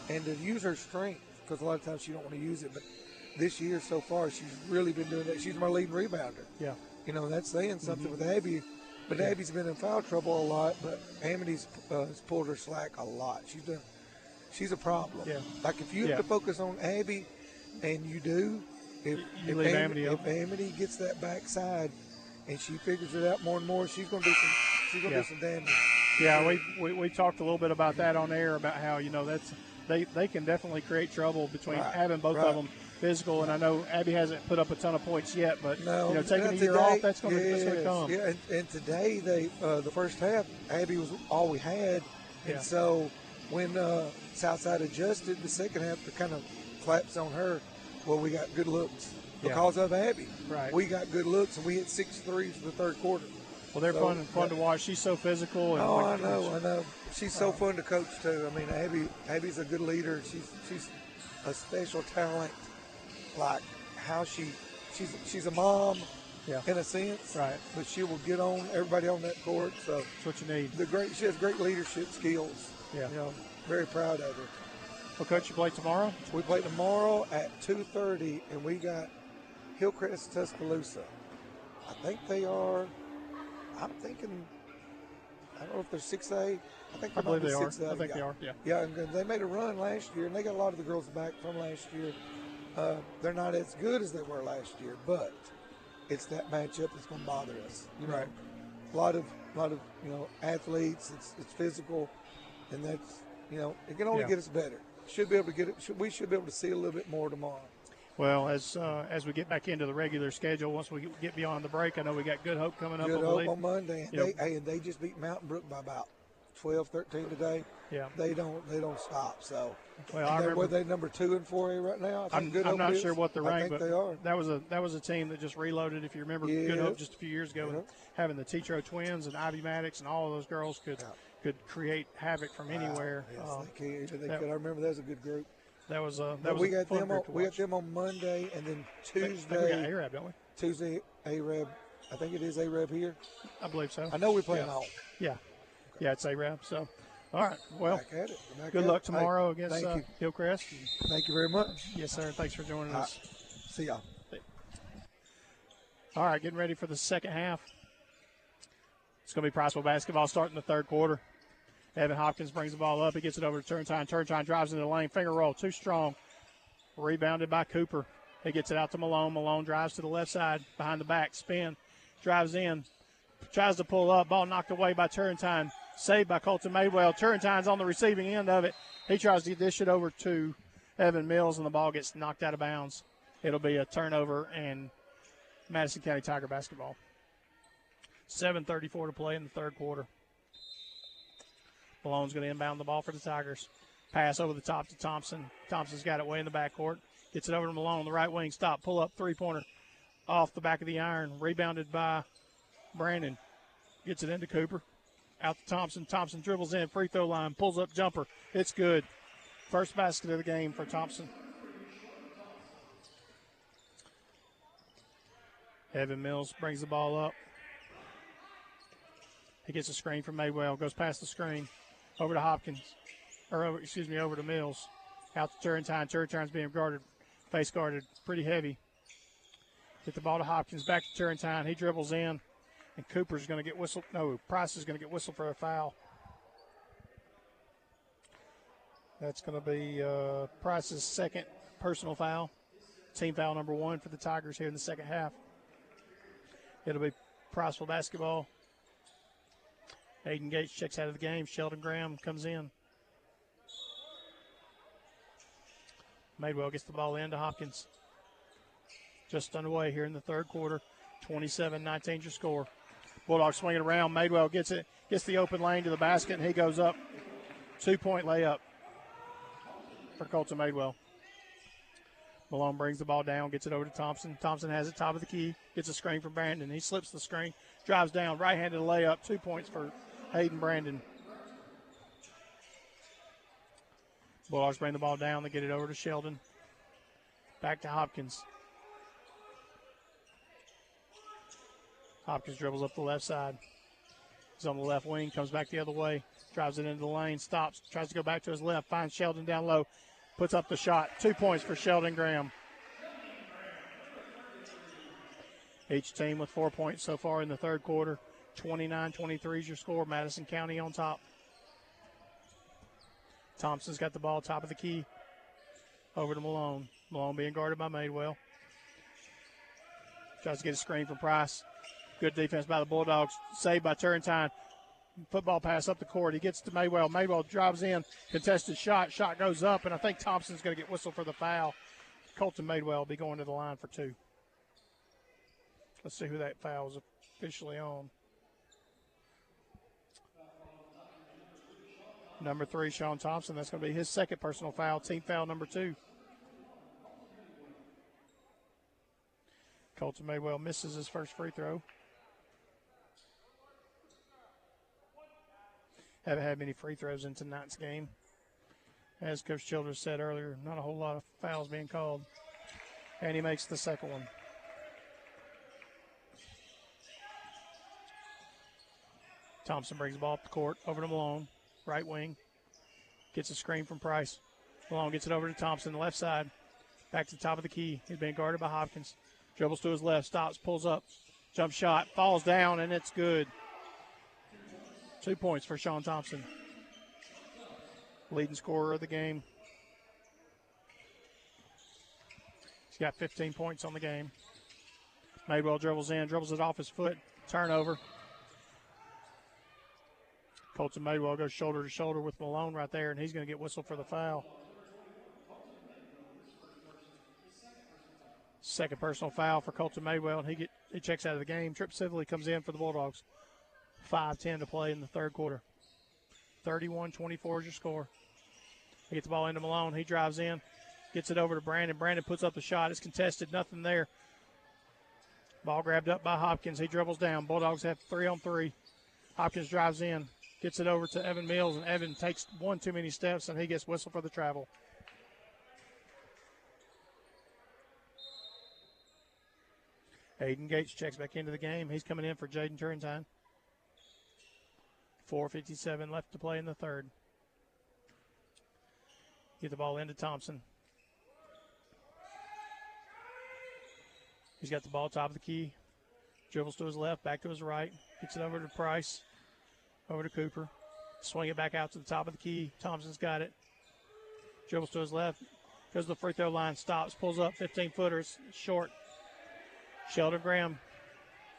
and to use her strength because a lot of times she don't want to use it. But this year so far, she's really been doing that. She's my leading rebounder. Yeah. That's saying something with Abby. But Abby's been in foul trouble a lot, but Amity's pulled her slack a lot. She's a problem. Yeah. Like if you have to focus on Abby, and you do, if Amity gets that backside and she figures it out more and more, she's going to do some damage. Yeah, we talked a little bit about that on air about how they can definitely create trouble between having both of them physical. And I know Abby hasn't put up a ton of points yet, but taking a year off, that's going to come. Yeah, and today the first half Abby was all we had, and so when Southside adjusted the second half, to kind of collapse on her. Well, we got good looks because of Abby. Right. We got good looks, and we hit 6 threes in the third quarter. Well, they're fun to watch. She's so physical. And I know. She's so fun to coach too. I mean, Abby's a good leader. She's a special talent. Like how she's a mom, in a sense. Right. But she will get on everybody on that court. So that's what you need. She has great leadership skills. Yeah. Very proud of her. Well, Coach, you play tomorrow? We play tomorrow at 2:30, and we got Hillcrest, Tuscaloosa. I think they are. I'm thinking. I don't know if they're 6A. I believe they are. I think they are. Yeah. Yeah, and they made a run last year, and they got a lot of the girls back from last year. They're not as good as they were last year, but it's that matchup that's going to bother us. Right. A lot of athletes. It's physical, and that's it can only get us better. Should be able to get it. We should be able to see a little bit more tomorrow. Well, as we get back into the regular schedule, once we get beyond the break, I know we got Good Hope coming up. Good Hope on Monday, and they just beat Mountain Brook by about 12-13 today. Yeah, they don't stop. So, well, they number 2 in 4A right now. I'm not sure what the rank, but they are. That was a team that just reloaded. If you remember, Good Hope just a few years ago, and having the Tetro twins and Ivy Maddox and all of those girls could create havoc from anywhere. Yes, they could. I remember that was a good group. That was we got them on Monday, and then Tuesday. We got Arab, don't we? Tuesday, Arab. I think it is Arab here. I believe so. I know we're playing home. Yeah. Yeah, it's Arab. So, all right. Well, back at it. Good luck tomorrow against Hillcrest. Thank you very much. Yes, sir. Thanks for joining us. See y'all. All right, getting ready for the second half. It's going to be Priceville basketball starting the third quarter. Evan Hopkins brings the ball up. He gets it over to Turntine. Turntine drives into the lane. Finger roll. Too strong. Rebounded by Cooper. He gets it out to Malone. Malone drives to the left side. Behind the back. Spin. Drives in. Tries to pull up. Ball knocked away by Turntine. Saved by Colton Madewell. Turrentine's on the receiving end of it. He tries to dish it over to Evan Mills, and the ball gets knocked out of bounds. It'll be a turnover and Madison County Tiger basketball. 7:34 to play in the third quarter. Malone's going to inbound the ball for the Tigers. Pass over the top to Thompson. Thompson's got it way in the backcourt. Gets it over to Malone on the right wing. Stop, pull up, three-pointer off the back of the iron. Rebounded by Brandon. Gets it into Cooper. Out to Thompson. Thompson dribbles in, free throw line, pulls up jumper. It's good. First basket of the game for Thompson. Evan Mills brings the ball up. He gets a screen from Maywell. Goes past the screen. Over to Hopkins. Over to Mills. Out to Turrentine. Turrentine's being guarded. Face guarded. Pretty heavy. Get the ball to Hopkins. Back to Turrentine. He dribbles in. And Cooper's going to get whistled. No, Price is going to get whistled for a foul. That's going to be Price's second personal foul. Team foul number 1 for the Tigers here in the second half. It'll be Priceville basketball. Aiden Gates checks out of the game. Sheldon Graham comes in. Madewell gets the ball in to Hopkins. just underway here in the third quarter. 27-19 your score. Bulldogs swing it around. Madewell gets the open lane to the basket, and he goes up. 2-point layup for Colton Madewell. Malone brings the ball down, gets it over to Thompson. Thompson has it top of the key, gets a screen from Brandon. He slips the screen, drives down, right-handed layup. 2 points for Hayden Brandon. Bulldogs bring the ball down. They get it over to Sheldon. Back to Hopkins. Hopkins dribbles up the left side. He's on the left wing, comes back the other way, drives it into the lane, stops, tries to go back to his left, finds Sheldon down low, puts up the shot. 2 points for Sheldon Graham. Each team with 4 points so far in the third quarter. 29-23 is your score. Madison County on top. Thompson's got the ball top of the key. Over to Malone. Malone being guarded by Madewell. Tries to get a screen from Price. Good defense by the Bulldogs. Saved by Turrentine. Football pass up the court. He gets to Madewell. Madewell drives in. Contested shot. Shot goes up, and I think Thompson's going to get whistled for the foul. Colton Madewell will be going to the line for 2. Let's see who that foul is officially on. Number 3, Sean Thompson. That's going to be his second personal foul. Team foul number 2. Colton Madewell misses his first free throw. Haven't had many free throws in tonight's game. As Coach Childers said earlier, not a whole lot of fouls being called. And he makes the second one. Thompson brings the ball up the court, over to Malone, right wing. Gets a screen from Price. Malone gets it over to Thompson, left side. Back to the top of the key. He's being guarded by Hopkins. Dribbles to his left, stops, pulls up. Jump shot, falls down, and it's good. 2 points for Sean Thompson. Leading scorer of the game. He's got 15 points on the game. Madewell dribbles in, dribbles it off his foot. Turnover. Colton Madewell goes shoulder to shoulder with Malone right there, and he's going to get whistled for the foul. Second personal foul for Colton Madewell, and he checks out of the game. Trip Sibley comes in for the Bulldogs. 5:10 to play in the third quarter. 31-24 is your score. He gets the ball into Malone. He drives in, gets it over to Brandon. Brandon puts up the shot. It's contested. Nothing there. Ball grabbed up by Hopkins. He dribbles down. Bulldogs have 3-on-3. Hopkins drives in, gets it over to Evan Mills, and Evan takes one too many steps, and he gets whistled for the travel. Aiden Gates checks back into the game. He's coming in for Jaden Turrentine. 4:57 left to play in the third. Get the ball into Thompson. He's got the ball top of the key. Dribbles to his left, back to his right. Gets it over to Price. Over to Cooper. Swing it back out to the top of the key. Thompson's got it. Dribbles to his left. Goes to the free throw line. Stops. Pulls up. 15-footers. Short. Sheldon Graham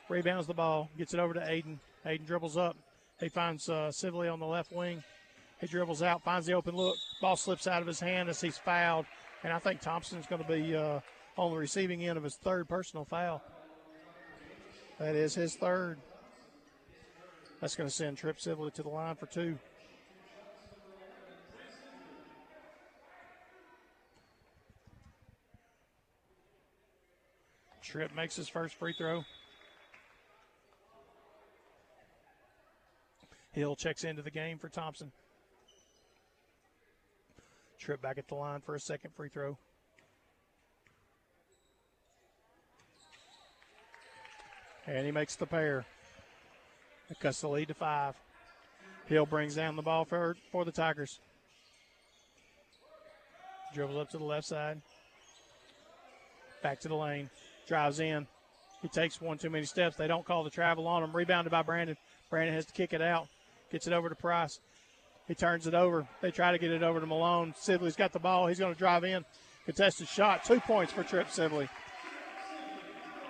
rebounds the ball. Gets it over to Aiden. Aiden dribbles up. He finds Sibley on the left wing. He dribbles out. Finds the open look. Ball slips out of his hand as he's fouled. And I think Thompson's going to be on the receiving end of his third personal foul. That is his third. That's going to send Trip Sibley to the line for 2. Tripp makes his first free throw. Hill checks into the game for Thompson. Tripp back at the line for a second free throw. And he makes the pair. It cuts the lead to 5. Hill brings down the ball for the Tigers. Dribbles up to the left side. Back to the lane. Drives in. He takes one too many steps. They don't call the travel on him. Rebounded by Brandon. Brandon has to kick it out. Gets it over to Price. He turns it over. They try to get it over to Malone. Sibley's got the ball. He's going to drive in. Contested shot. 2 points for Trip Sibley.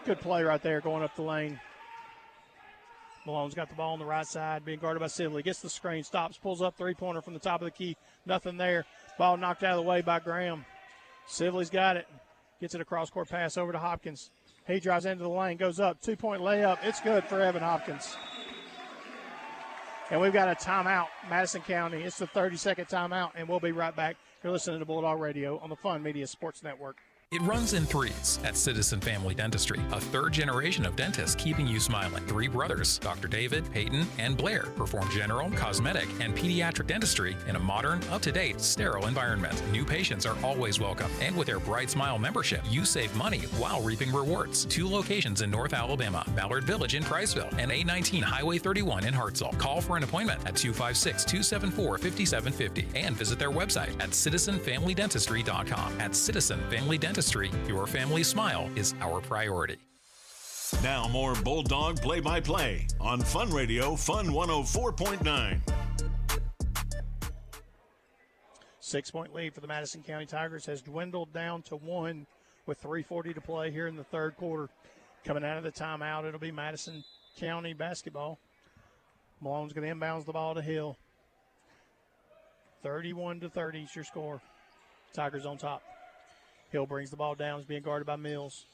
Good play right there going up the lane. Malone's got the ball on the right side, being guarded by Sibley. Gets the screen, stops, pulls up three-pointer from the top of the key. Nothing there. Ball knocked out of the way by Graham. Sibley's got it. Gets it across court pass over to Hopkins. He drives into the lane, goes up, 2-point layup. It's good for Evan Hopkins. And we've got a timeout, Madison County. It's the 30-second timeout, and we'll be right back. You're listening to Bulldog Radio on the Fun Media Sports Network. It runs in threes at Citizen Family Dentistry, a third generation of dentists keeping you smiling. Three brothers, Dr. David, Peyton, and Blair, perform general, cosmetic, and pediatric dentistry in a modern, up-to-date, sterile environment. New patients are always welcome, and with their Bright Smile membership, you save money while reaping rewards. 2 locations in North Alabama, Ballard Village in Priceville, and 819 Highway 31 in Hartselle. Call for an appointment at 256-274-5750 and visit their website at citizenfamilydentistry.com. At Citizen Family Dentistry, your family's smile is our priority. Now more Bulldog play-by-play on Fun Radio, Fun 104.9. 6-point lead for the Madison County Tigers has dwindled down to 1 with 3:40 to play here in the third quarter. Coming out of the timeout, it'll be Madison County basketball. Malone's going to inbounds the ball to Hill. 31-30 is your score. Tigers on top. Hill brings the ball down. He's being guarded by Mills.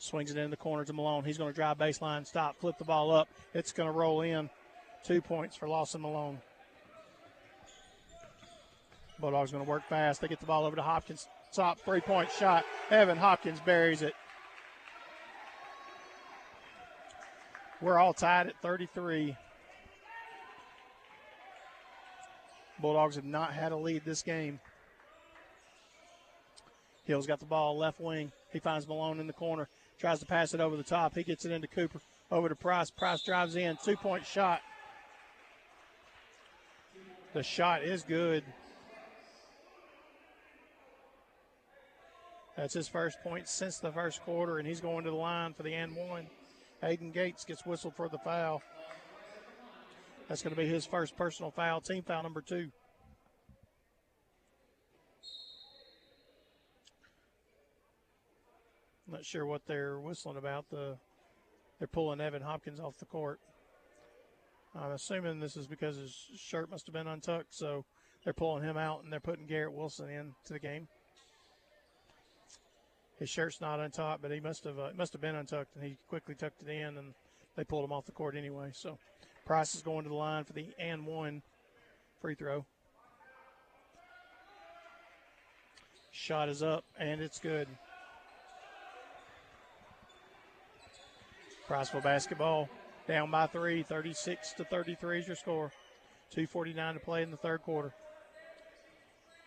Swings it in the corner to Malone. He's going to drive baseline, stop, flip the ball up. It's going to roll in. 2 points for Lawson Malone. Bulldogs going to work fast. They get the ball over to Hopkins. Top 3-point shot. Evan Hopkins buries it. We're all tied at 33. Bulldogs have not had a lead this game. Hill's got the ball left wing. He finds Malone in the corner. Tries to pass it over the top. He gets it into Cooper. Over to Price. Price drives in. 2-point shot. The shot is good. That's his first point since the first quarter, and he's going to the line for the and one. Aiden Gates gets whistled for the foul. That's going to be his first personal foul, team foul number 2. Not sure what they're whistling about. They're pulling Evan Hopkins off the court. I'm assuming this is because his shirt must have been untucked, so they're pulling him out and they're putting Garrett Wilson into the game. His shirt's not untucked, but he must have been untucked, and he quickly tucked it in, and they pulled him off the court anyway. So Price is going to the line for the and one free throw. Shot is up, and it's good. Priceville basketball down by 3, 36-33 is your score. 2:49 to play in the third quarter.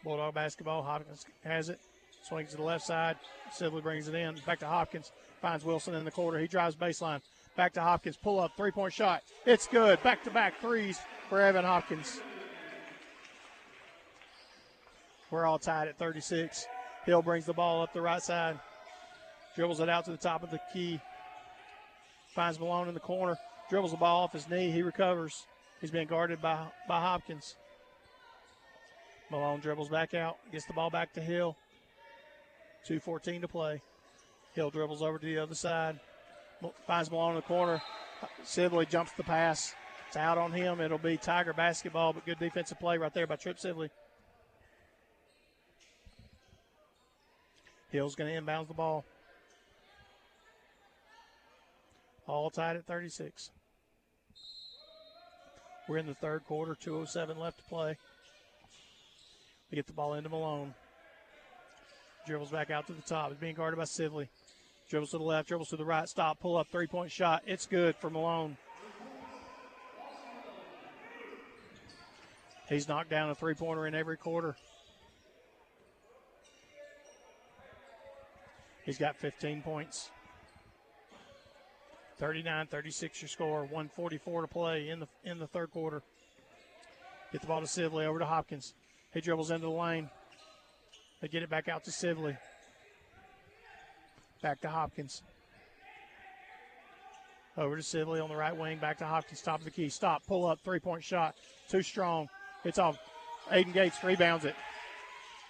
Bulldog basketball, Hopkins has it. Swings to the left side. Sibley brings it in. Back to Hopkins. Finds Wilson in the corner. He drives baseline. Back to Hopkins. Pull up. 3-point shot. It's good. Back-to-back threes for Evan Hopkins. We're all tied at 36. Hill brings the ball up the right side. Dribbles it out to the top of the key. Finds Malone in the corner. Dribbles the ball off his knee. He recovers. He's being guarded by Hopkins. Malone dribbles back out. Gets the ball back to Hill. 2:14 to play. Hill dribbles over to the other side. Finds Malone in the corner. Sibley jumps the pass. It's out on him. It'll be Tiger basketball, but good defensive play right there by Trip Sibley. Hill's going to inbound the ball. All tied at 36. We're in the third quarter, 2:07 left to play. We get the ball into Malone. Dribbles back out to the top. He's being guarded by Sibley. Dribbles to the left, dribbles to the right, stop, pull up, 3-point shot. It's good for Malone. He's knocked down a 3-pointer in every quarter. He's got 15 points. 39-36 your score. 1:44 to play in the third quarter. Get the ball to Sibley, over to Hopkins. He dribbles into the lane. They get it back out to Sibley. Back to Hopkins. Over to Sibley on the right wing. Back to Hopkins. Top of the key. Stop. Pull up. 3-point shot. Too strong. It's off. Aiden Gates rebounds it.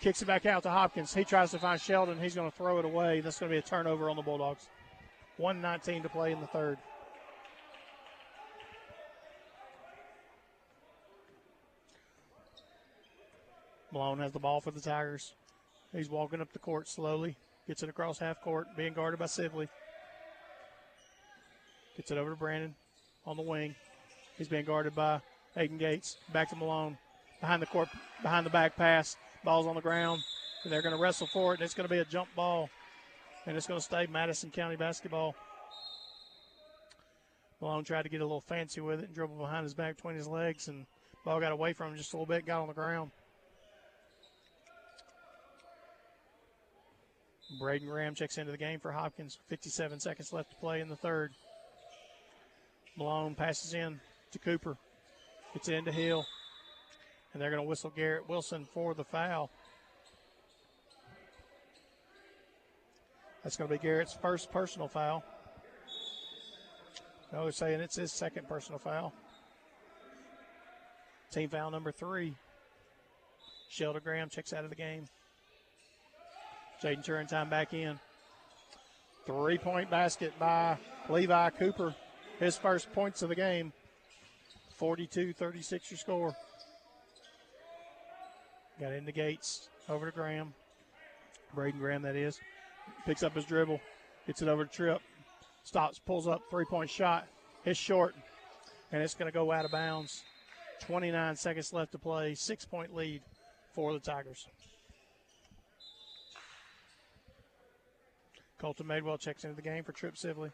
Kicks it back out to Hopkins. He tries to find Sheldon. He's going to throw it away. That's going to be a turnover on the Bulldogs. 1:19 to play in the third. Malone has the ball for the Tigers. He's walking up the court slowly. Gets it across half court, being guarded by Sibley. Gets it over to Brandon on the wing. He's being guarded by Aiden Gates. Back to Malone. Behind the court, behind the back pass. Ball's on the ground. And they're going to wrestle for it, and it's going to be a jump ball. And it's going to stay Madison County basketball. Malone tried to get a little fancy with it and dribble behind his back between his legs, and ball got away from him just a little bit, got on the ground. Braden Graham checks into the game for Hopkins. 57 seconds left to play in the third. Malone passes in to Cooper. Gets it into Hill. And they're going to whistle Garrett Wilson for the foul. That's going to be Garrett's first personal foul. No, they're saying it's his second personal foul. Team foul number 3. Sheldon Graham checks out of the game. Jaden Turrentine back in. 3-point basket by Levi Cooper. His first points of the game. 42-36 your score. Got into Gates. Over to Graham. Braden Graham, that is. Picks up his dribble. Gets it over to Tripp. Stops, pulls up, 3-point shot. It's short. And it's going to go out of bounds. 29 seconds left to play. 6-point lead for the Tigers. Colton Madewell checks into the game for Tripp Sibley.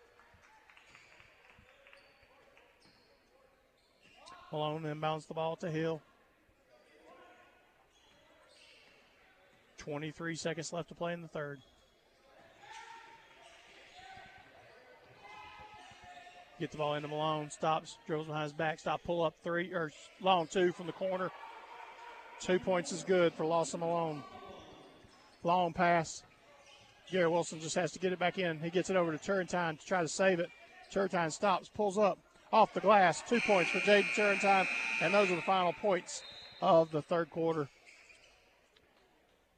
Malone inbounds the ball to Hill. 23 seconds left to play in the third. Get the ball into Malone. Stops, dribbles behind his back. Stop, pull up 3, or long 2 from the corner. 2 points is good for Lawson Malone. Long pass. Garrett Wilson just has to get it back in. He gets it over to Turrentine to try to save it. Turrentine stops, pulls up, off the glass. 2 points for Jaden Turrentine, and those are the final points of the third quarter.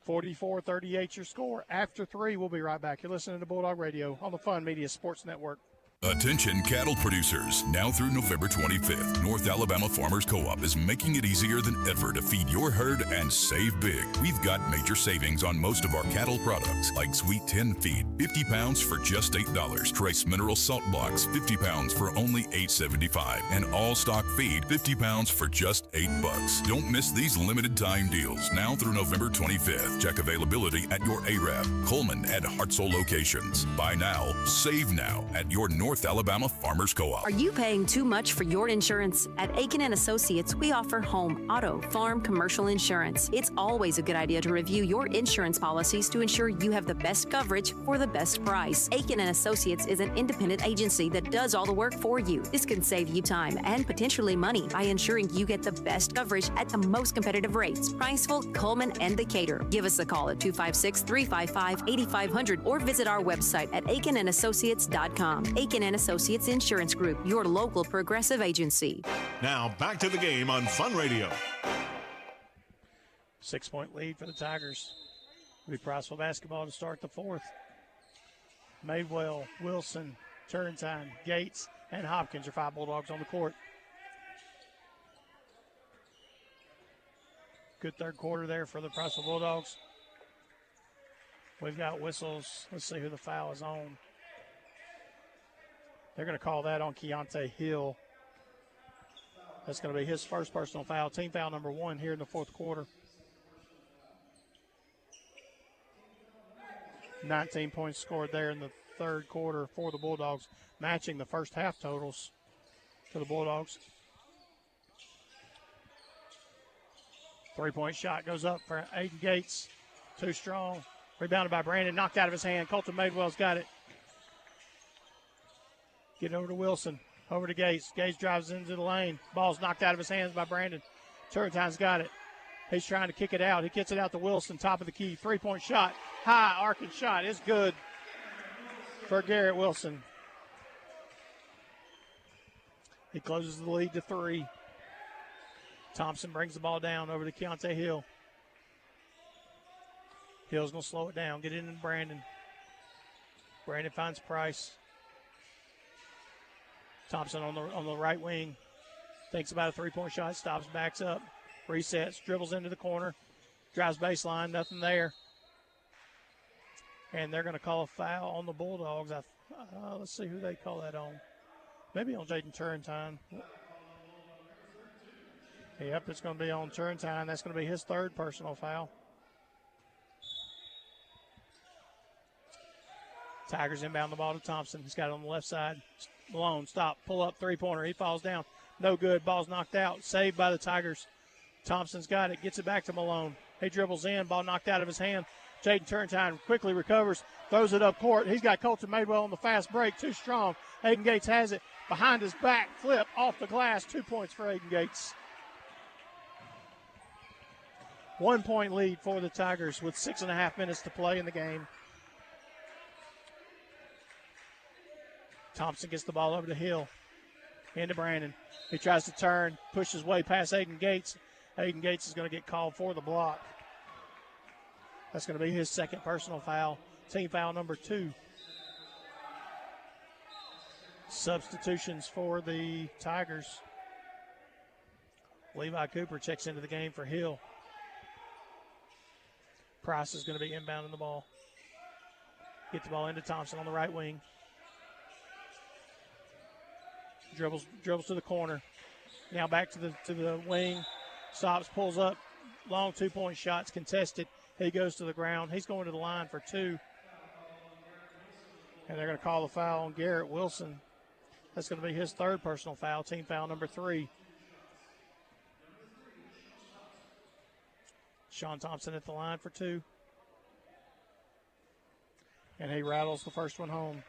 44-38 your score. After 3, we'll be right back. You're listening to Bulldog Radio on the Fun Media Sports Network. Attention cattle producers. Now through November 25th, North Alabama Farmers Co-op is making it easier than ever to feed your herd and save big. We've got major savings on most of our cattle products, like Sweet 10 feed, 50 pounds for just $8. Trace Mineral Salt Blocks, 50 pounds for only $8.75. And All Stock Feed, 50 pounds for just $8. Don't miss these limited time deals. Now through November 25th. Check availability at your Arab, Coleman, and Hartselle locations. Buy now, save now at your North Alabama Farmers Co-op. Are you paying too much for your insurance? At Aiken & Associates, we offer home, auto, farm, commercial insurance. It's always a good idea to review your insurance policies to ensure you have the best coverage for the best price. Aiken & Associates is an independent agency that does all the work for you. This can save you time and potentially money by ensuring you get the best coverage at the most competitive rates. Priceville, Coleman, and Decatur. Give us a call at 256-355-8500 or visit our website at aikenandassociates.com. Aiken & Associates Insurance Group, your local progressive agency. Now back to the game on Fun Radio. 6-point lead for the Tigers. It'll be Priceville basketball to start the fourth. Madewell, Wilson, Turrentine, Gates, and Hopkins are 5 Bulldogs on the court. Good third quarter there for the Priceville Bulldogs. We've got whistles. Let's see who the foul is on. They're going to call that on Keontae Hill. That's going to be his first personal foul. Team foul number 1 here in the fourth quarter. 19 points scored there in the third quarter for the Bulldogs, matching the first half totals for the Bulldogs. 3-point shot goes up for Aiden Gates. Too strong. Rebounded by Brandon. Knocked out of his hand. Colton Madewell's got it. Get over to Wilson. Over to Gates. Gates drives into the lane. Ball's knocked out of his hands by Brandon. Turrentine's got it. He's trying to kick it out. He gets it out to Wilson, top of the key. 3-point shot. High arcing shot. It's good for Garrett Wilson. He closes the lead to 3. Thompson brings the ball down over to Keontae Hill. Hill's going to slow it down. Get it into Brandon. Brandon finds Price. Thompson on the right wing. Thinks about a 3-point shot. Stops, backs up. Resets. Dribbles into the corner. Drives baseline. Nothing there. And they're going to call a foul on the Bulldogs. Let's see who they call that on. Maybe on Jaden Turrentine. Yep, it's going to be on Turrentine. That's going to be his third personal foul. Tigers inbound the ball to Thompson. He's got it on the left side. Malone, stop, pull up, three-pointer. He falls down. No good. Ball's knocked out. Saved by the Tigers. Thompson's got it. Gets it back to Malone. He dribbles in. Ball knocked out of his hand. Jaden Turrentine quickly recovers. Throws it up court. He's got Colton Madewell on the fast break. Too strong. Aiden Gates has it. Behind his back. Flip off the glass. 2 points for Aiden Gates. 1 point lead for the Tigers with 6.5 minutes to play in the game. Thompson gets the ball over to Hill. Into Brandon. He tries to turn, pushes way past Aiden Gates. Aiden Gates is going to get called for the block. That's going to be his second personal foul. Team foul number 2. Substitutions for the Tigers. Levi Cooper checks into the game for Hill. Price is going to be inbounding the ball. Get the ball into Thompson on the right wing. Dribbles to the corner. Now back to the wing. Stops, pulls up. Long 2-point shots contested. He goes to the ground. He's going to the line for 2. And they're going to call the foul on Garrett Wilson. That's going to be his third personal foul, team foul number 3. Sean Thompson at the line for 2. And he rattles the first one home.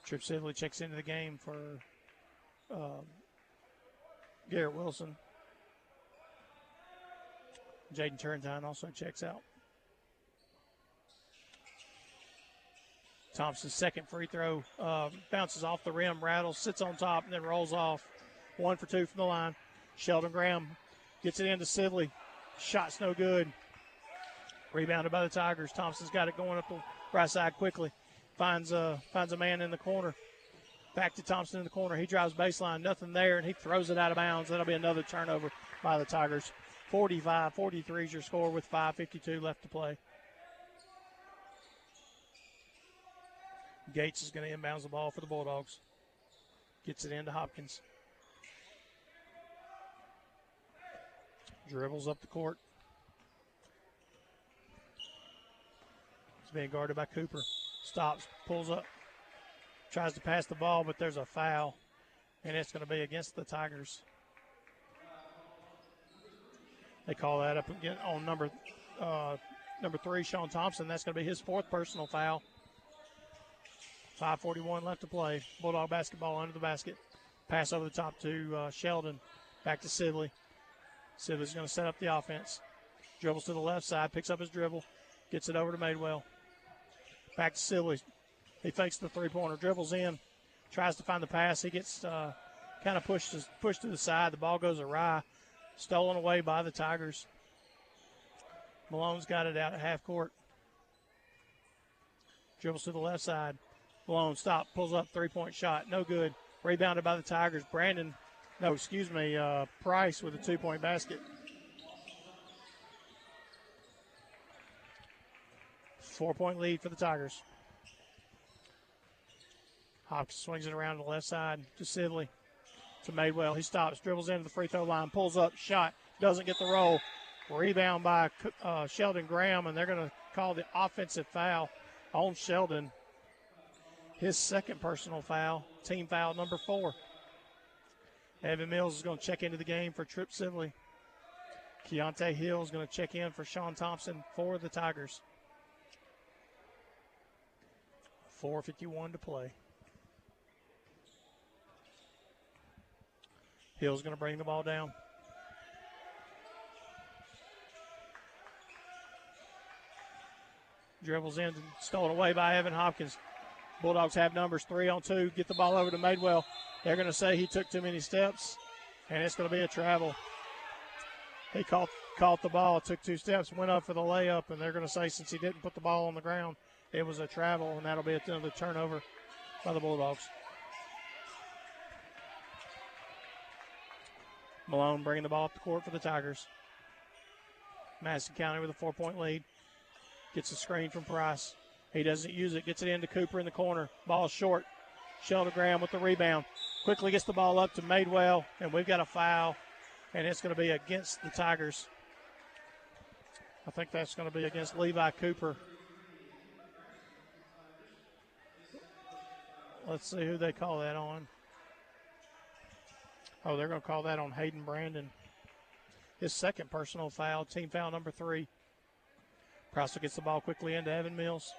Trip Sibley checks into the game for Garrett Wilson. Jaden Turrentine also checks out. Thompson's second free throw bounces off the rim, rattles, sits on top, and then rolls off. 1 for 2 from the line. Sheldon Graham gets it into Sibley. Shot's no good. Rebounded by the Tigers. Thompson's got it going up the right side quickly. Finds a man in the corner. Back to Thompson in the corner. He drives baseline. Nothing there, and he throws it out of bounds. That'll be another turnover by the Tigers. 45-43 is your score with 5:52 left to play. Gates is going to inbounds the ball for the Bulldogs. Gets it into Hopkins. Dribbles up the court. It's being guarded by Cooper. Stops, pulls up, tries to pass the ball, but there's a foul, and it's going to be against the Tigers. They call that up again on number 3, Sean Thompson. That's going to be his fourth personal foul. 5:41 left to play. Bulldog basketball under the basket. Pass over the top to Sheldon. Back to Sibley. Sibley's going to set up the offense. Dribbles to the left side, picks up his dribble, gets it over to Madewell. Back to Sibley. He fakes the three-pointer, dribbles in, tries to find the pass. He gets kind of pushed to the side. The ball goes awry. Stolen away by the Tigers. Malone's got it out at half court. Dribbles to the left side. Malone stop, pulls up, three-point shot. No good. Rebounded by the Tigers. Price with a 2-point basket. 4-point lead for the Tigers. Hopkins swings it around to the left side to Sibley. To Madewell. He stops, dribbles into the free throw line, pulls up, shot, doesn't get the roll. Rebound by Sheldon Graham, and they're going to call the offensive foul on Sheldon. His second personal foul, team foul number 4. Evan Mills is going to check into the game for Trip Sibley. Keontae Hill is going to check in for Sean Thompson for the Tigers. 4:51 to play. Hill's going to bring the ball down. Dribbles in, stolen away by Evan Hopkins. Bulldogs have numbers 3-on-2. Get the ball over to Madewell. They're going to say he took too many steps, and it's going to be a travel. He caught the ball, took 2 steps, went up for the layup, and they're going to say since he didn't put the ball on the ground, it was a travel, and that'll be another turnover by the Bulldogs. Malone bringing the ball up the court for the Tigers. Madison County with a 4-point lead. Gets a screen from Price. He doesn't use it. Gets it into Cooper in the corner. Ball short. Sheldon Graham with the rebound. Quickly gets the ball up to Madewell, and we've got a foul, and it's going to be against the Tigers. I think that's going to be against Levi Cooper. Let's see who they call that on. Oh, they're going to call that on Hayden Brandon. His second personal foul, team foul number 3. Price gets the ball quickly into Evan Mills.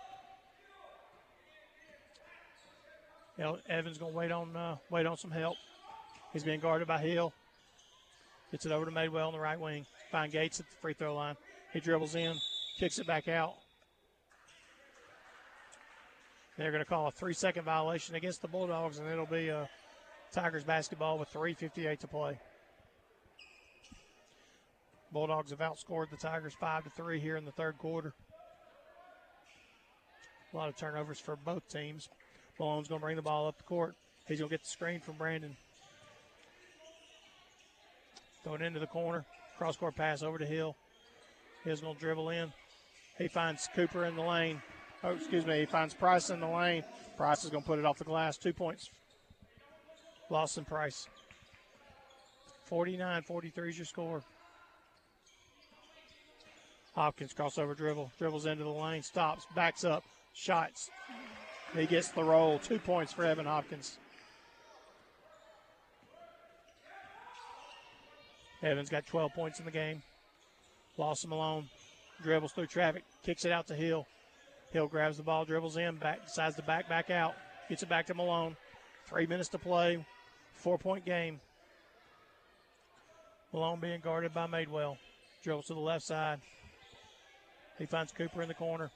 Evans going to wait on some help. He's being guarded by Hill. Gets it over to Madewell on the right wing. Find Gates at the free throw line. He dribbles in, kicks it back out. They're going to call a 3-second violation against the Bulldogs, and it'll be Tigers basketball with 3:58 to play. Bulldogs have outscored the Tigers 5-3 here in the third quarter. A lot of turnovers for both teams. Malone's going to bring the ball up the court. He's going to get the screen from Brandon. Throw it into the corner. Cross-court pass over to Hill. Hill's going to dribble in. He finds Cooper in the lane. He finds Price in the lane. Price is going to put it off the glass. 2 points. Lawson Price. 49-43 is your score. Hopkins crossover dribble. Dribbles into the lane. Stops. Backs up. Shots. He gets the roll. 2 points for Evan Hopkins. Evans got 12 points in the game. Lawson Malone dribbles through traffic. Kicks it out to Hill. Hill grabs the ball, dribbles in, decides to back out. Gets it back to Malone. 3 minutes to play. 4-point game. Malone being guarded by Madewell. Dribbles to the left side. He finds Cooper in the corner.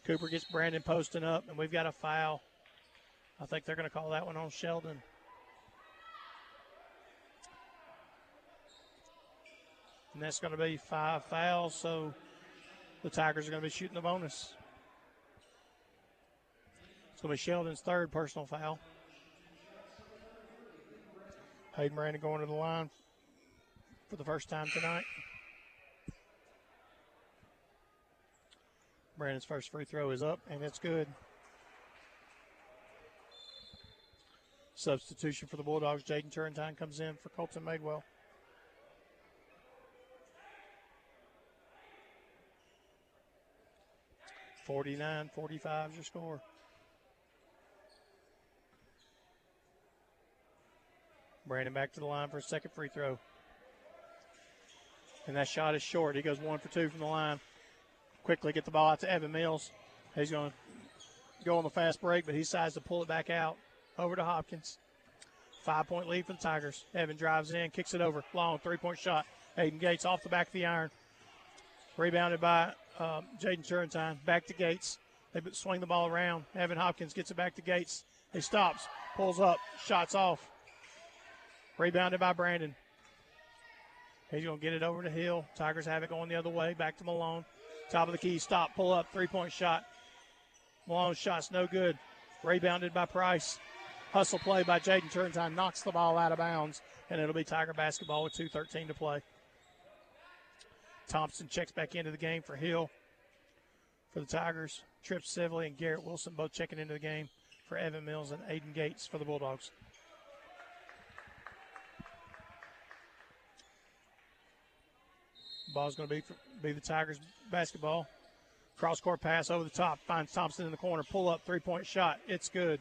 Cooper gets Brandon posting up, and we've got a foul. I think they're going to call that one on Sheldon. And that's going to be 5 fouls, so the Tigers are going to be shooting the bonus. It's going to be Sheldon's third personal foul. Hayden Brandon going to the line for the first time tonight. Brandon's first free throw is up, and it's good. Substitution for the Bulldogs. Jaden Turrentine comes in for Colton Madewell. (49-45) is your score. Brandon back to the line for a second free throw. And that shot is short. He goes 1 for 2 from the line. Quickly get the ball out to Evan Mills. He's going to go on the fast break, but he decides to pull it back out over to Hopkins. 5-point lead for the Tigers. Evan drives in, kicks it over. Long 3-point shot. Aiden Gates off the back of the iron. Rebounded by Jaden Turrentine. Back to Gates. They swing the ball around. Evan Hopkins gets it back to Gates. He stops, pulls up, shots off. Rebounded by Brandon. He's going to get it over to Hill. Tigers have it going the other way. Back to Malone. Top of the key, stop, pull up, 3-point shot. Malone's shot's no good. Rebounded by Price. Hustle play by Jaden Turrentine. Knocks the ball out of bounds, and it'll be Tiger basketball with 2:13 to play. Thompson checks back into the game for Hill. For the Tigers, Tripp Sibley and Garrett Wilson both checking into the game for Evan Mills and Aiden Gates for the Bulldogs. Ball's going to be the Tigers basketball. Cross-court pass over the top. Finds Thompson in the corner. Pull up, 3-point shot. It's good.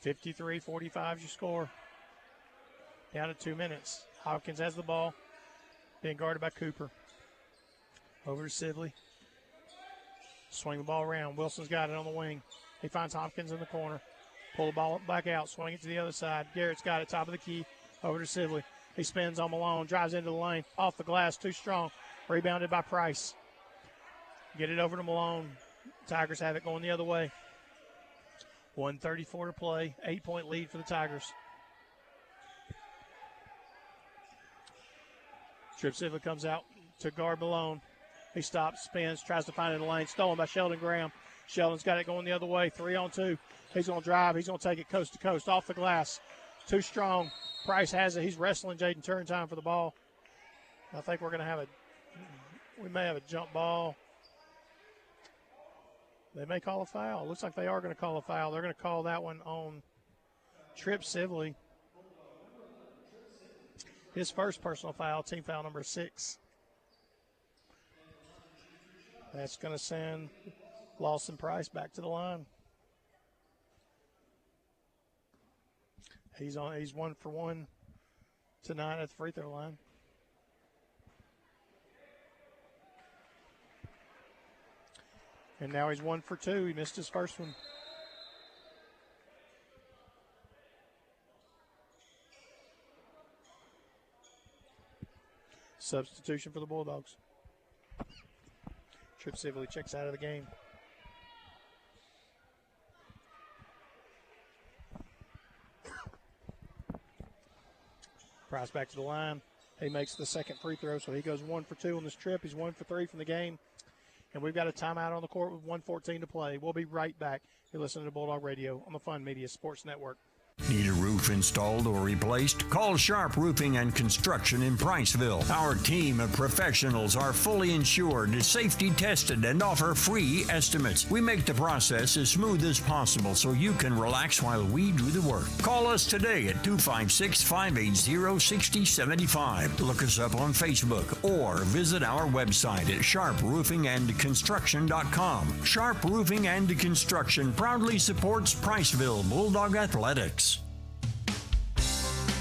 (53-45) is your score. Down to 2 minutes. Hopkins has the ball. Being guarded by Cooper. Over to Sibley. Swing the ball around. Wilson's got it on the wing. He finds Hopkins in the corner. Pull the ball back out, swing it to the other side. Garrett's got it, top of the key, over to Sibley. He spins on Malone, drives into the lane, off the glass, too strong. Rebounded by Price. Get it over to Malone. Tigers have it going the other way. 1:34 to play, 8-point lead for the Tigers. Tripp Sibley comes out to guard Malone. He stops, spins, tries to find it in the lane. Stolen by Sheldon Graham. Sheldon's got it going the other way, 3-on-2. He's going to drive. He's going to take it coast to coast off the glass. Too strong. Price has it. He's wrestling Jaden Turrentine for the ball. I think we may have a jump ball. They may call a foul. Looks like they are going to call a foul. They're going to call that one on Trip Sibley. His first personal foul, team foul number 6. That's going to send Lawson Price back to the line. He's 1 for 1 tonight at the free throw line. And now he's 1 for 2. He missed his first one. Substitution for the Bulldogs. Trip Sibley checks out of the game. Price back to the line. He makes the second free throw, so he goes 1 for 2 on this trip. He's 1 for 3 from the game. And we've got a timeout on the court with 1:14 to play. We'll be right back. You're listening to Bulldog Radio on the Fun Media Sports Network. Need a roof installed or replaced? Call Sharp Roofing and Construction in Priceville. Our team of professionals are fully insured, safety tested, and offer free estimates. We make the process as smooth as possible so you can relax while we do the work. Call us today at 256-580-6075. Look us up on Facebook or visit our website at sharproofingandconstruction.com. Sharp Roofing and Construction proudly supports Priceville Bulldog Athletics.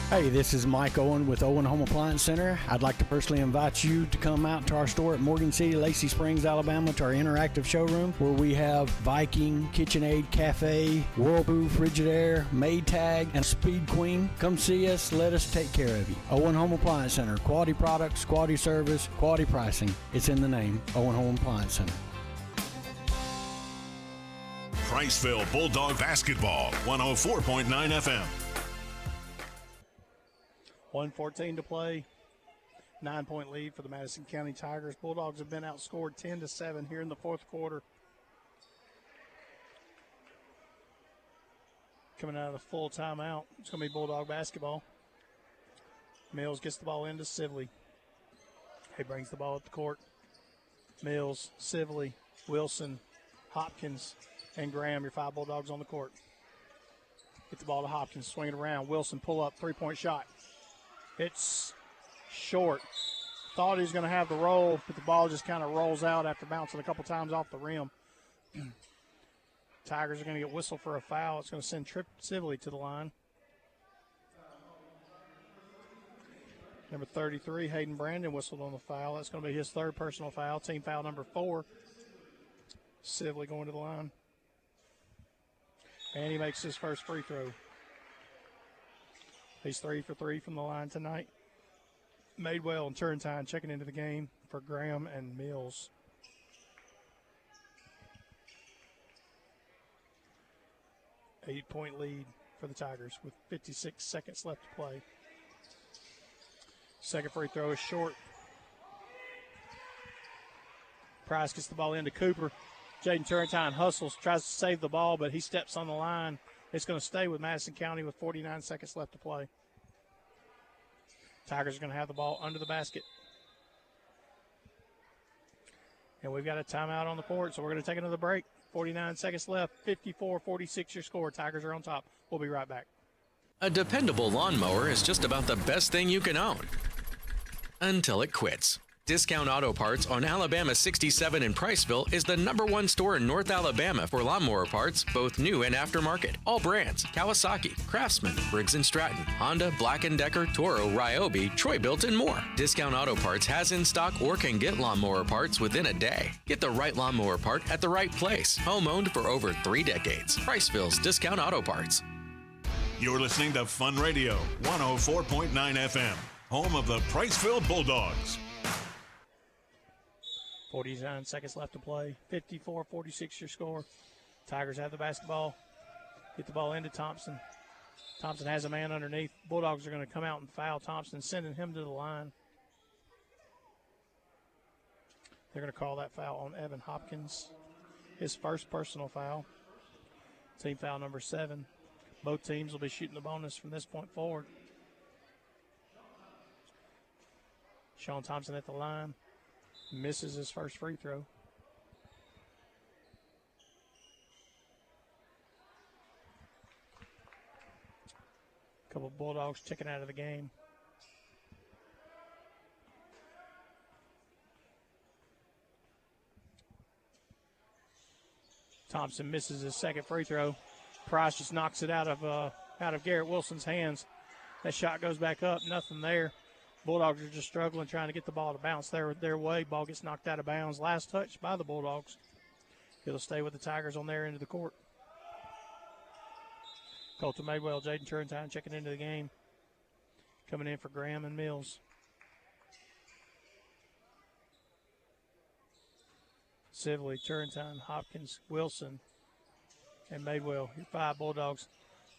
Hey, this is Mike Owen with Owen Home Appliance Center. I'd like to personally invite you to come out to our store at Morgan City, Lacey Springs, Alabama, to our interactive showroom where we have Viking, KitchenAid, Cafe, Whirlpool, Frigidaire, Maytag, and Speed Queen. Come see us. Let us take care of you. Owen Home Appliance Center. Quality products, quality service, quality pricing. It's in the name. Owen Home Appliance Center. Priceville Bulldog Basketball, 104.9 FM. 1:14 to play. 9-point lead for the Madison County Tigers. Bulldogs have been outscored 10-7 here in the fourth quarter. Coming out of the full timeout, it's going to be Bulldog basketball. Mills gets the ball into Sibley. He brings the ball up the court. Mills, Sibley, Wilson, Hopkins, and Graham, your 5 Bulldogs on the court. Get the ball to Hopkins, swing it around. Wilson, pull up, 3-point shot. It's short. Thought he was going to have the roll, but the ball just kind of rolls out after bouncing a couple times off the rim. Tigers are going to get whistled for a foul. It's going to send Trip Sibley to the line. Number 33, Hayden Brandon, whistled on the foul. That's going to be his third personal foul, team foul number 4. Sibley going to the line. And he makes his first free throw. He's 3 for 3 from the line tonight. Madewell and Turrentine checking into the game for Graham and Mills. Eight-point lead for the Tigers with 56 seconds left to play. Second free throw is short. Price gets the ball into Cooper. Jaden Turrentine hustles, tries to save the ball, but he steps on the line. It's going to stay with Madison County with 49 seconds left to play. Tigers are going to have the ball under the basket. And we've got a timeout on the court, so we're going to take another break. 49 seconds left, 54-46 your score. Tigers are on top. We'll be right back. A dependable lawnmower is just about the best thing you can own. Until it quits. Discount Auto Parts on Alabama 67 in Priceville is the #1 store in North Alabama for lawnmower parts, both new and aftermarket. All brands: Kawasaki, Craftsman, Briggs & Stratton, Honda, Black & Decker, Toro, Ryobi, Troy-Built, and more. Discount Auto Parts has in stock or can get lawnmower parts within a day. Get the right lawnmower part at the right place. Home-owned for over 3 decades. Priceville's Discount Auto Parts. You're listening to Fun Radio, 104.9 FM, home of the Priceville Bulldogs. 49 seconds left to play. 54-46 your score. Tigers have the basketball. Get the ball into Thompson. Thompson has a man underneath. Bulldogs are going to come out and foul Thompson, sending him to the line. They're going to call that foul on Evan Hopkins. His first personal foul. Team foul number 7. Both teams will be shooting the bonus from this point forward. Sean Thompson at the line. Misses his first free throw. A couple of Bulldogs checking out of the game. Thompson misses his second free throw. Price just knocks it out of Garrett Wilson's hands. That shot goes back up, nothing there. Bulldogs are just struggling trying to get the ball to bounce their way. Ball gets knocked out of bounds. Last touch by the Bulldogs. It'll stay with the Tigers on their end of the court. Colton Madewell, Jaden Turrentine checking into the game. Coming in for Graham and Mills. Sibley, Turrentine, Hopkins, Wilson, and Madewell. Your 5 Bulldogs.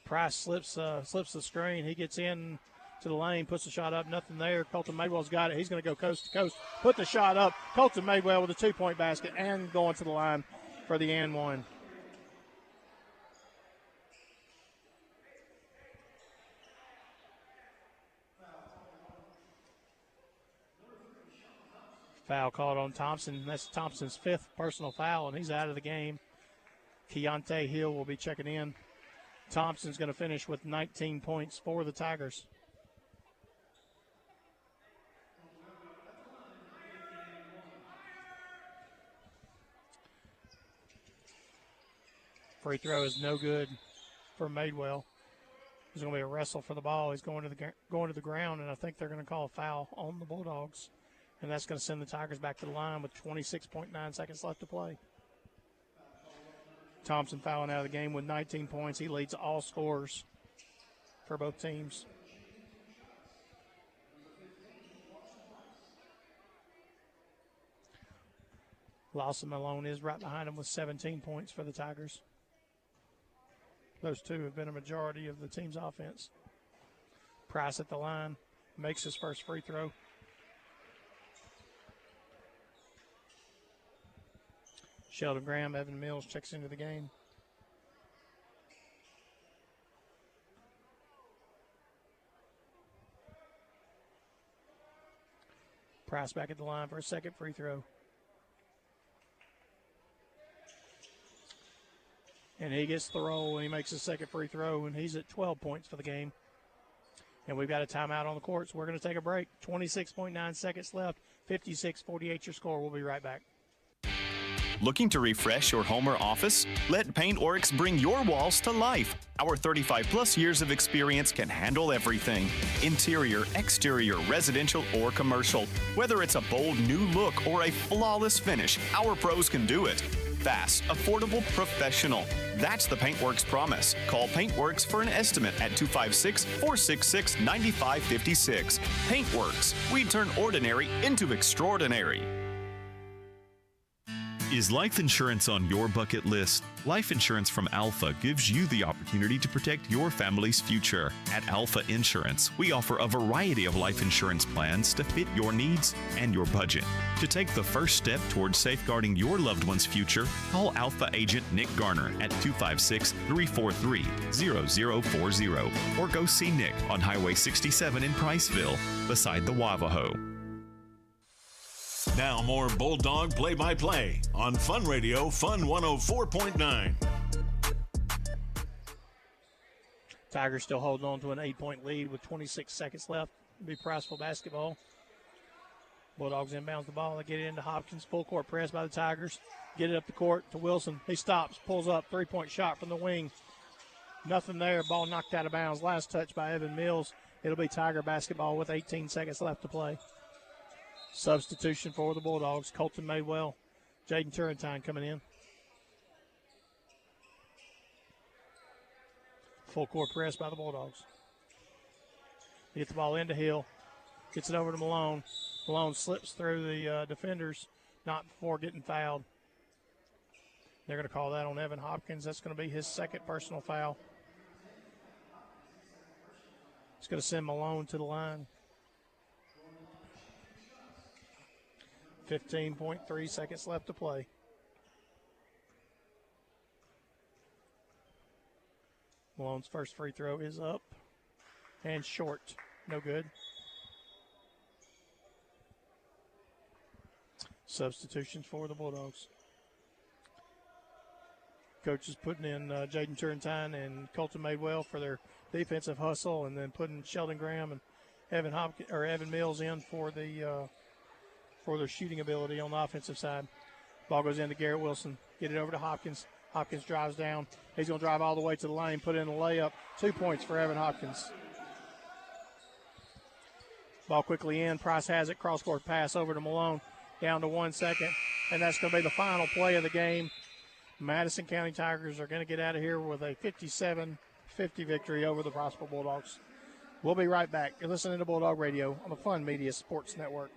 Price slips the screen. He gets in to the lane, puts the shot up. Nothing there. Colton Madewell's got it. He's going to go coast to coast. Put the shot up. Colton Madewell with a 2-point basket and going to the line for the and one. Foul called on Thompson. That's Thompson's 5th personal foul, and he's out of the game. Keontae Hill will be checking in. Thompson's going to finish with 19 points for the Tigers. Free throw is no good for Madewell. There's going to be a wrestle for the ball. He's going to the ground, and I think they're going to call a foul on the Bulldogs. And that's going to send the Tigers back to the line with 26.9 seconds left to play. Thompson fouling out of the game with 19 points. He leads all scorers for both teams. Lawson Malone is right behind him with 17 points for the Tigers. Those two have been a majority of the team's offense. Price at the line makes his first free throw. Sheldon Graham, Evan Mills checks into the game. Price back at the line for a second free throw. And he gets the roll, and he makes his second free throw, and he's at 12 points for the game. And we've got a timeout on the court, so we're going to take a break. 26.9 seconds left, 56-48 your score. We'll be right back. Looking to refresh your home or office? Let Paintworks bring your walls to life. Our 35-plus years of experience can handle everything. Interior, exterior, residential, or commercial. Whether it's a bold new look or a flawless finish, our pros can do it. Fast, affordable, professional. That's the Paintworks promise. Call Paintworks for an estimate at 256-466-9556. Paintworks. We turn ordinary into extraordinary. Is life insurance on your bucket list? Life insurance from Alpha gives you the opportunity to protect your family's future. At Alpha Insurance, we offer a variety of life insurance plans to fit your needs and your budget. To take the first step towards safeguarding your loved one's future, call Alpha agent Nick Garner at 256-343-0040 or go see Nick on Highway 67 in Priceville beside the Wavaho. Now more Bulldog play-by-play on Fun Radio, Fun 104.9. Tigers still holding on to an 8-point lead with 26 seconds left. It'll be Priceville basketball. Bulldogs inbounds the ball. They get it into Hopkins. Full court press by the Tigers. Get it up the court to Wilson. He stops, pulls up, 3-point shot from the wing. Nothing there. Ball knocked out of bounds. Last touch by Evan Mills. It'll be Tiger basketball with 18 seconds left to play. Substitution for the Bulldogs. Colton Madewell, Jaden Turrentine coming in. Full court press by the Bulldogs. They get the ball into Hill. Gets it over to Malone. Malone slips through the defenders, not before getting fouled. They're going to call that on Evan Hopkins. That's going to be his second personal foul. It's going to send Malone to the line. 15.3 seconds left to play. Malone's first free throw is up and short. No good. Substitutions for the Bulldogs. Coach is putting in Jaden Turrentine and Colton Madewell for their defensive hustle, and then putting Sheldon Graham and Evan Mills in for their shooting ability on the offensive side. Ball goes into Garrett Wilson. Get it over to Hopkins. Hopkins drives down. He's going to drive all the way to the lane, put in a layup. 2 points for Evan Hopkins. Ball quickly in. Price has it. Cross-court pass over to Malone. Down to 1 second. And that's going to be the final play of the game. Madison County Tigers are going to get out of here with a 57-50 victory over the Priceville Bulldogs. We'll be right back. You're listening to Bulldog Radio on the Fun Media Sports Network.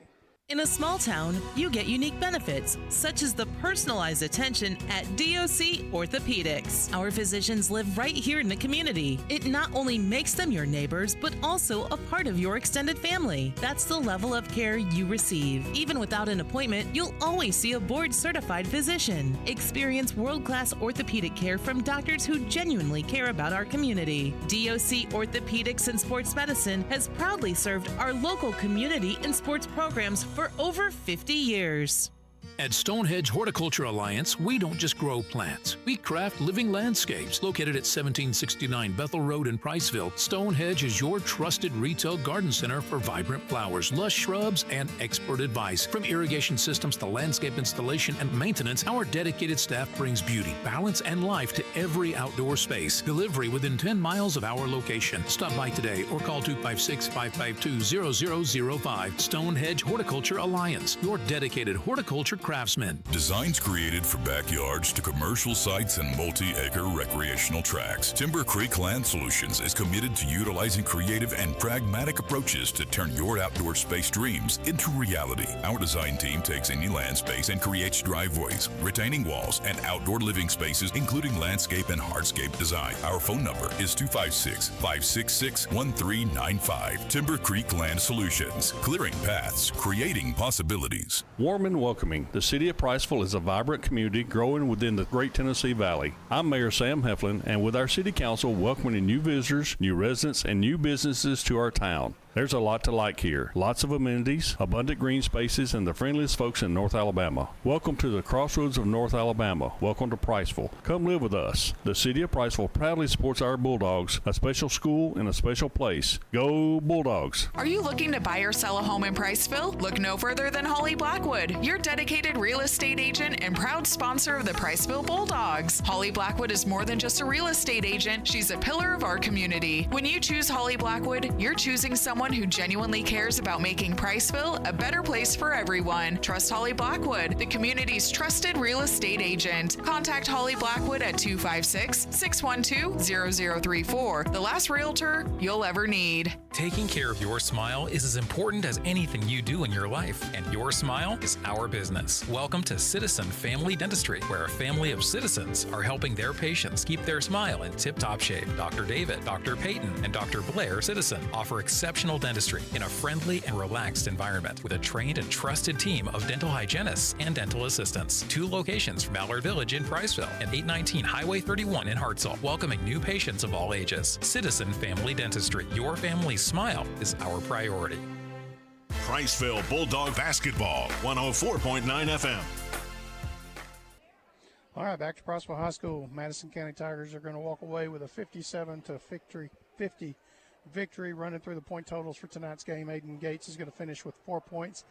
In a small town, you get unique benefits, such as the personalized attention at DOC Orthopedics. Our physicians live right here in the community. It not only makes them your neighbors, but also a part of your extended family. That's the level of care you receive. Even without an appointment, you'll always see a board-certified physician. Experience world-class orthopedic care from doctors who genuinely care about our community. DOC Orthopedics and Sports Medicine has proudly served our local community and sports programs for over 50 years. At Stonehenge Horticulture Alliance, we don't just grow plants. We craft living landscapes. Located at 1769 Bethel Road in Priceville, Stonehenge is your trusted retail garden center for vibrant flowers, lush shrubs, and expert advice. From irrigation systems to landscape installation and maintenance, our dedicated staff brings beauty, balance, and life to every outdoor space. Delivery within 10 miles of our location. Stop by today or call 256-552-0005. Stonehenge Horticulture Alliance, your dedicated horticulture craftsmen. Designs created for backyards to commercial sites and multi-acre recreational tracts. Timber Creek Land Solutions is committed to utilizing creative and pragmatic approaches to turn your outdoor space dreams into reality. Our design team takes any land space and creates driveways, retaining walls, and outdoor living spaces, including landscape and hardscape design. Our phone number is 256-566-1395. Timber Creek Land Solutions. Clearing paths, creating possibilities. Warm and welcoming, the city of Priceville is a vibrant community growing within the Great Tennessee Valley. I'm Mayor Sam Heflin, and with our city council welcoming new visitors, new residents, and new businesses to our town. There's a lot to like here. Lots of amenities, abundant green spaces, and the friendliest folks in North Alabama. Welcome to the crossroads of North Alabama. Welcome to Priceville. Come live with us. The city of Priceville proudly supports our Bulldogs, a special school and a special place. Go Bulldogs! Are you looking to buy or sell a home in Priceville? Look no further than Holly Blackwood, your dedicated real estate agent and proud sponsor of the Priceville Bulldogs. Holly Blackwood is more than just a real estate agent. She's a pillar of our community. When you choose Holly Blackwood, you're choosing someone who genuinely cares about making Priceville a better place for everyone. Trust Holly Blackwood, the community's trusted real estate agent. Contact Holly Blackwood at 256-612-0034, the last realtor you'll ever need. Taking care of your smile is as important as anything you do in your life, and your smile is our business. Welcome to Citizen Family Dentistry, where a family of citizens are helping their patients keep their smile in tip-top shape. Dr. David, Dr. Peyton, and Dr. Blair Citizen offer exceptional dentistry in a friendly and relaxed environment with a trained and trusted team of dental hygienists and dental assistants. 2 locations from Mallard Village in Priceville and 819 Highway 31 in Hartselle, welcoming new patients of all ages. Citizen Family Dentistry. Your family's smile is our priority. Priceville Bulldog Basketball, 104.9 FM. All right, back to Priceville High School. Madison County Tigers are going to walk away with a 57-50 victory. Running through the point totals for tonight's game, Aiden Gates is going to finish with 4 points.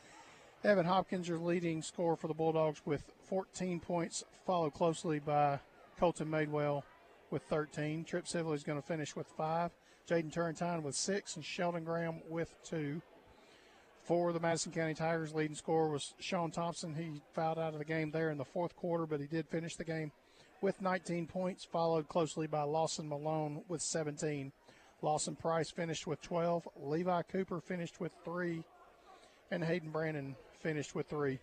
Evan Hopkins, your leading scorer for the Bulldogs, with 14 points, followed closely by Colton Madewell with 13. Trip Sibley is going to finish with 5. Jaden Turrentine with 6, and Sheldon Graham with 2. For the Madison County Tigers, leading scorer was Sean Thompson. He fouled out of the game there in the fourth quarter, but he did finish the game with 19 points, followed closely by Lawson Malone with 17. Lawson Price finished with 12. Levi Cooper finished with 3. And Hayden Brandon finished with 3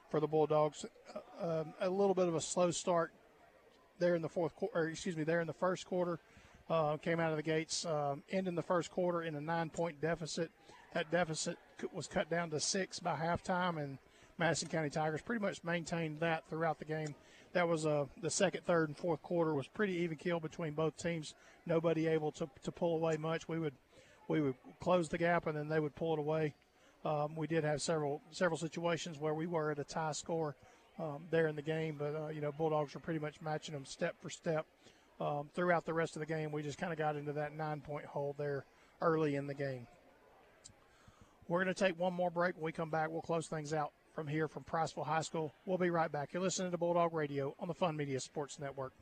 for the Bulldogs. A little bit of a slow start there in the there in the first quarter. Came out of the gates, ending the first quarter in a 9-point deficit. That deficit was cut down to 6 by halftime, and Madison County Tigers pretty much maintained that throughout the game. that was the second, third, and fourth quarter was pretty even keel between both teams. Nobody able to pull away much. We would close the gap, and then they would pull it away. We did have several situations where we were at a tie score there in the game, but Bulldogs were pretty much matching them step for step throughout the rest of the game. We just kind of got into that 9-point hole there early in the game. We're going to take one more break. When we come back, we'll close things out from here from Priceville High School. We'll be right back. You're listening to Bulldog Radio on the Fun Media Sports Network.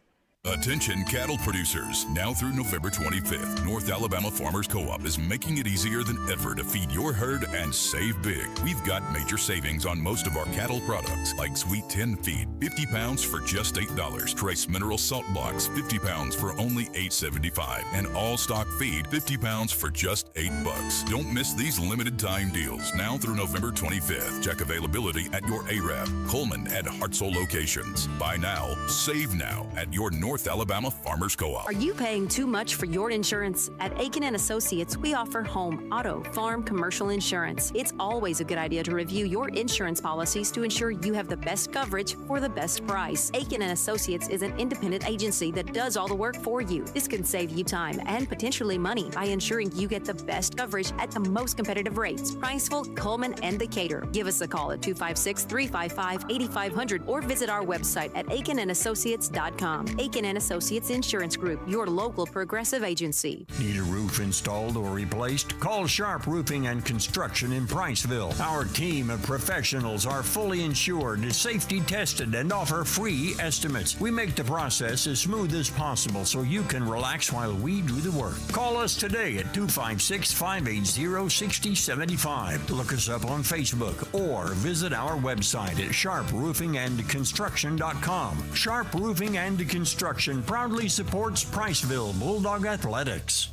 Attention cattle producers. Now through November 25th, North Alabama Farmers Co-op is making it easier than ever to feed your herd and save big. We've got major savings on most of our cattle products, like Sweet 10 feed, 50 pounds for just $8. Trace Mineral Salt Blocks, 50 pounds for only $8.75. And All Stock Feed, 50 pounds for just $8. Don't miss these limited time deals. Now through November 25th. Check availability at your Arab, Coleman, and Hartselle locations. Buy now, save now at your North Alabama Farmers Co-op. Are you paying too much for your insurance? At Aiken & Associates, we offer home, auto, farm, commercial insurance. It's always a good idea to review your insurance policies to ensure you have the best coverage for the best price. Aiken & Associates is an independent agency that does all the work for you. This can save you time and potentially money by ensuring you get the best coverage at the most competitive rates. Priceville, Coleman, and Decatur. Give us a call at 256-355-8500 or visit our website at aikenandassociates.com. Aiken & Associates Insurance Group, your local progressive agency. Need a roof installed or replaced? Call Sharp Roofing and Construction in Priceville. Our team of professionals are fully insured, safety tested, and offer free estimates. We make the process as smooth as possible so you can relax while we do the work. Call us today at 256-580-6075. Look us up on Facebook or visit our website at sharproofingandconstruction.com. Sharp Roofing and Construction proudly supports Priceville Bulldog Athletics.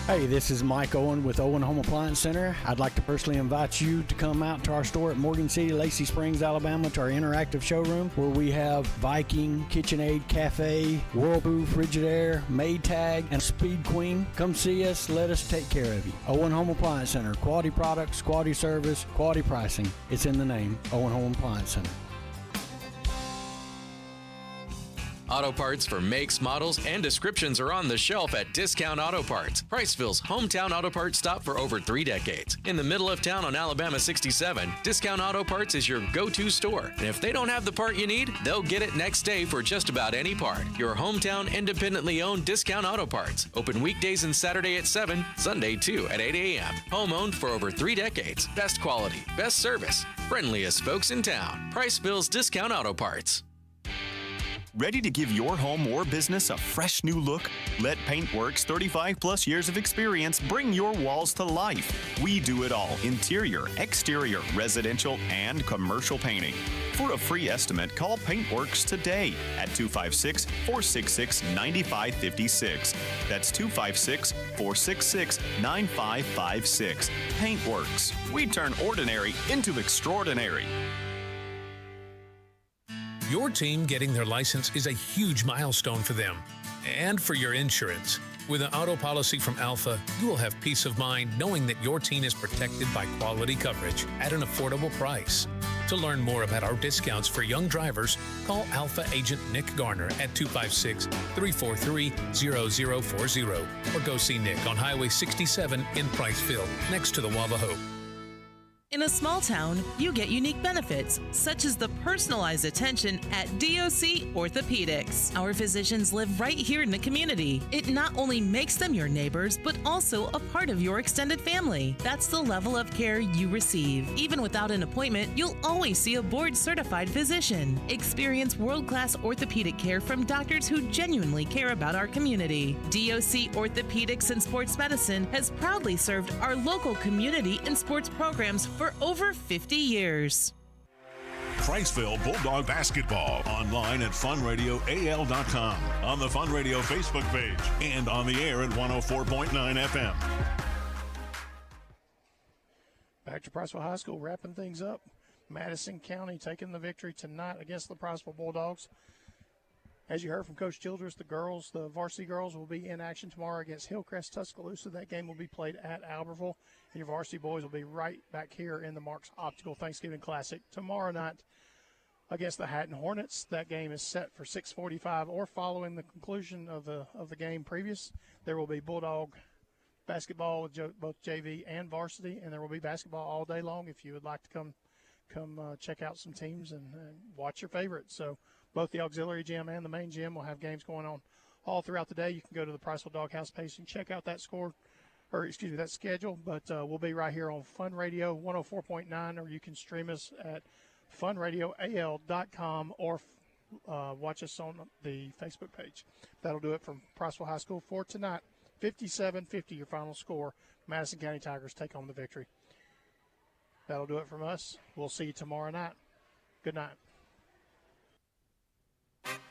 Hey, this is Mike Owen with Owen Home Appliance Center. I'd like to personally invite you to come out to our store at Morgan City, Lacey Springs, Alabama, to our interactive showroom where we have Viking, KitchenAid, Cafe, Whirlpool, Frigidaire, Maytag, and Speed Queen. Come see us. Let us take care of you. Owen Home Appliance Center. Quality products, quality service, quality pricing. It's in the name. Owen Home Appliance Center. Auto parts for makes, models, and descriptions are on the shelf at Discount Auto Parts, Priceville's hometown auto parts stop for over 3 decades. In the middle of town on Alabama 67, Discount Auto Parts is your go-to store. And if they don't have the part you need, they'll get it next day for just about any part. Your hometown, independently owned Discount Auto Parts. Open weekdays and Saturday at 7, Sunday too at 8 a.m. Home owned for over 3 decades. Best quality, best service, friendliest folks in town. Priceville's Discount Auto Parts. Ready to give your home or business a fresh new look? Let Paintworks' 35 plus years of experience bring your walls to life. We do it all: interior, exterior, residential, and commercial painting. For a free estimate, call Paintworks today at 256-466-9556. That's 256-466-9556. Paintworks. We turn ordinary into extraordinary. Your team getting their license is a huge milestone for them and for your insurance. With an auto policy from Alpha, you will have peace of mind knowing that your team is protected by quality coverage at an affordable price. To learn more about our discounts for young drivers, call Alpha agent Nick Garner at 256-343-0040 or go see Nick on Highway 67 in Priceville, next to the Wavahoe. In a small town, you get unique benefits, such as the personalized attention at DOC Orthopedics. Our physicians live right here in the community. It not only makes them your neighbors, but also a part of your extended family. That's the level of care you receive. Even without an appointment, you'll always see a board-certified physician. Experience world-class orthopedic care from doctors who genuinely care about our community. DOC Orthopedics and Sports Medicine has proudly served our local community and sports programs for over 50 years. Priceville Bulldog Basketball online at funradioal.com, on the Fun Radio Facebook page, and on the air at 104.9 FM. Back to Priceville High School, wrapping things up. Madison County taking the victory tonight against the Priceville Bulldogs. As you heard from Coach Childress, the varsity girls will be in action tomorrow against Hillcrest Tuscaloosa. That game will be played at Albertville. And your varsity boys will be right back here in the Marks Optical Thanksgiving Classic tomorrow night. against the Hatton Hornets. That game is set for 6:45 or following the conclusion of the game previous. There will be Bulldog basketball with both JV and varsity, and there will be basketball all day long if you would like to come check out some teams and watch your favorites. So both the auxiliary gym and the main gym will have games going on all throughout the day. You can go to the Priceville Doghouse page and check out that that schedule. But we'll be right here on Fun Radio 104.9, or you can stream us at funradioal.com or watch us on the Facebook page. That'll do it from Priceville High School for tonight. 57-50 your final score. Madison County Tigers take home the victory. That'll do it from us. We'll see you tomorrow night. Good night.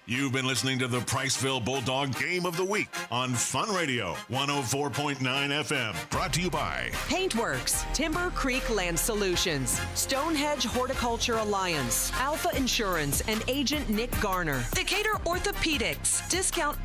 You've been listening to the Priceville Bulldog Game of the Week on Fun Radio 104.9 FM. Brought to you by Paintworks, Timber Creek Land Solutions, Stonehenge Horticulture Alliance, Alpha Insurance, and Agent Nick Garner. Decatur Orthopedics, Discount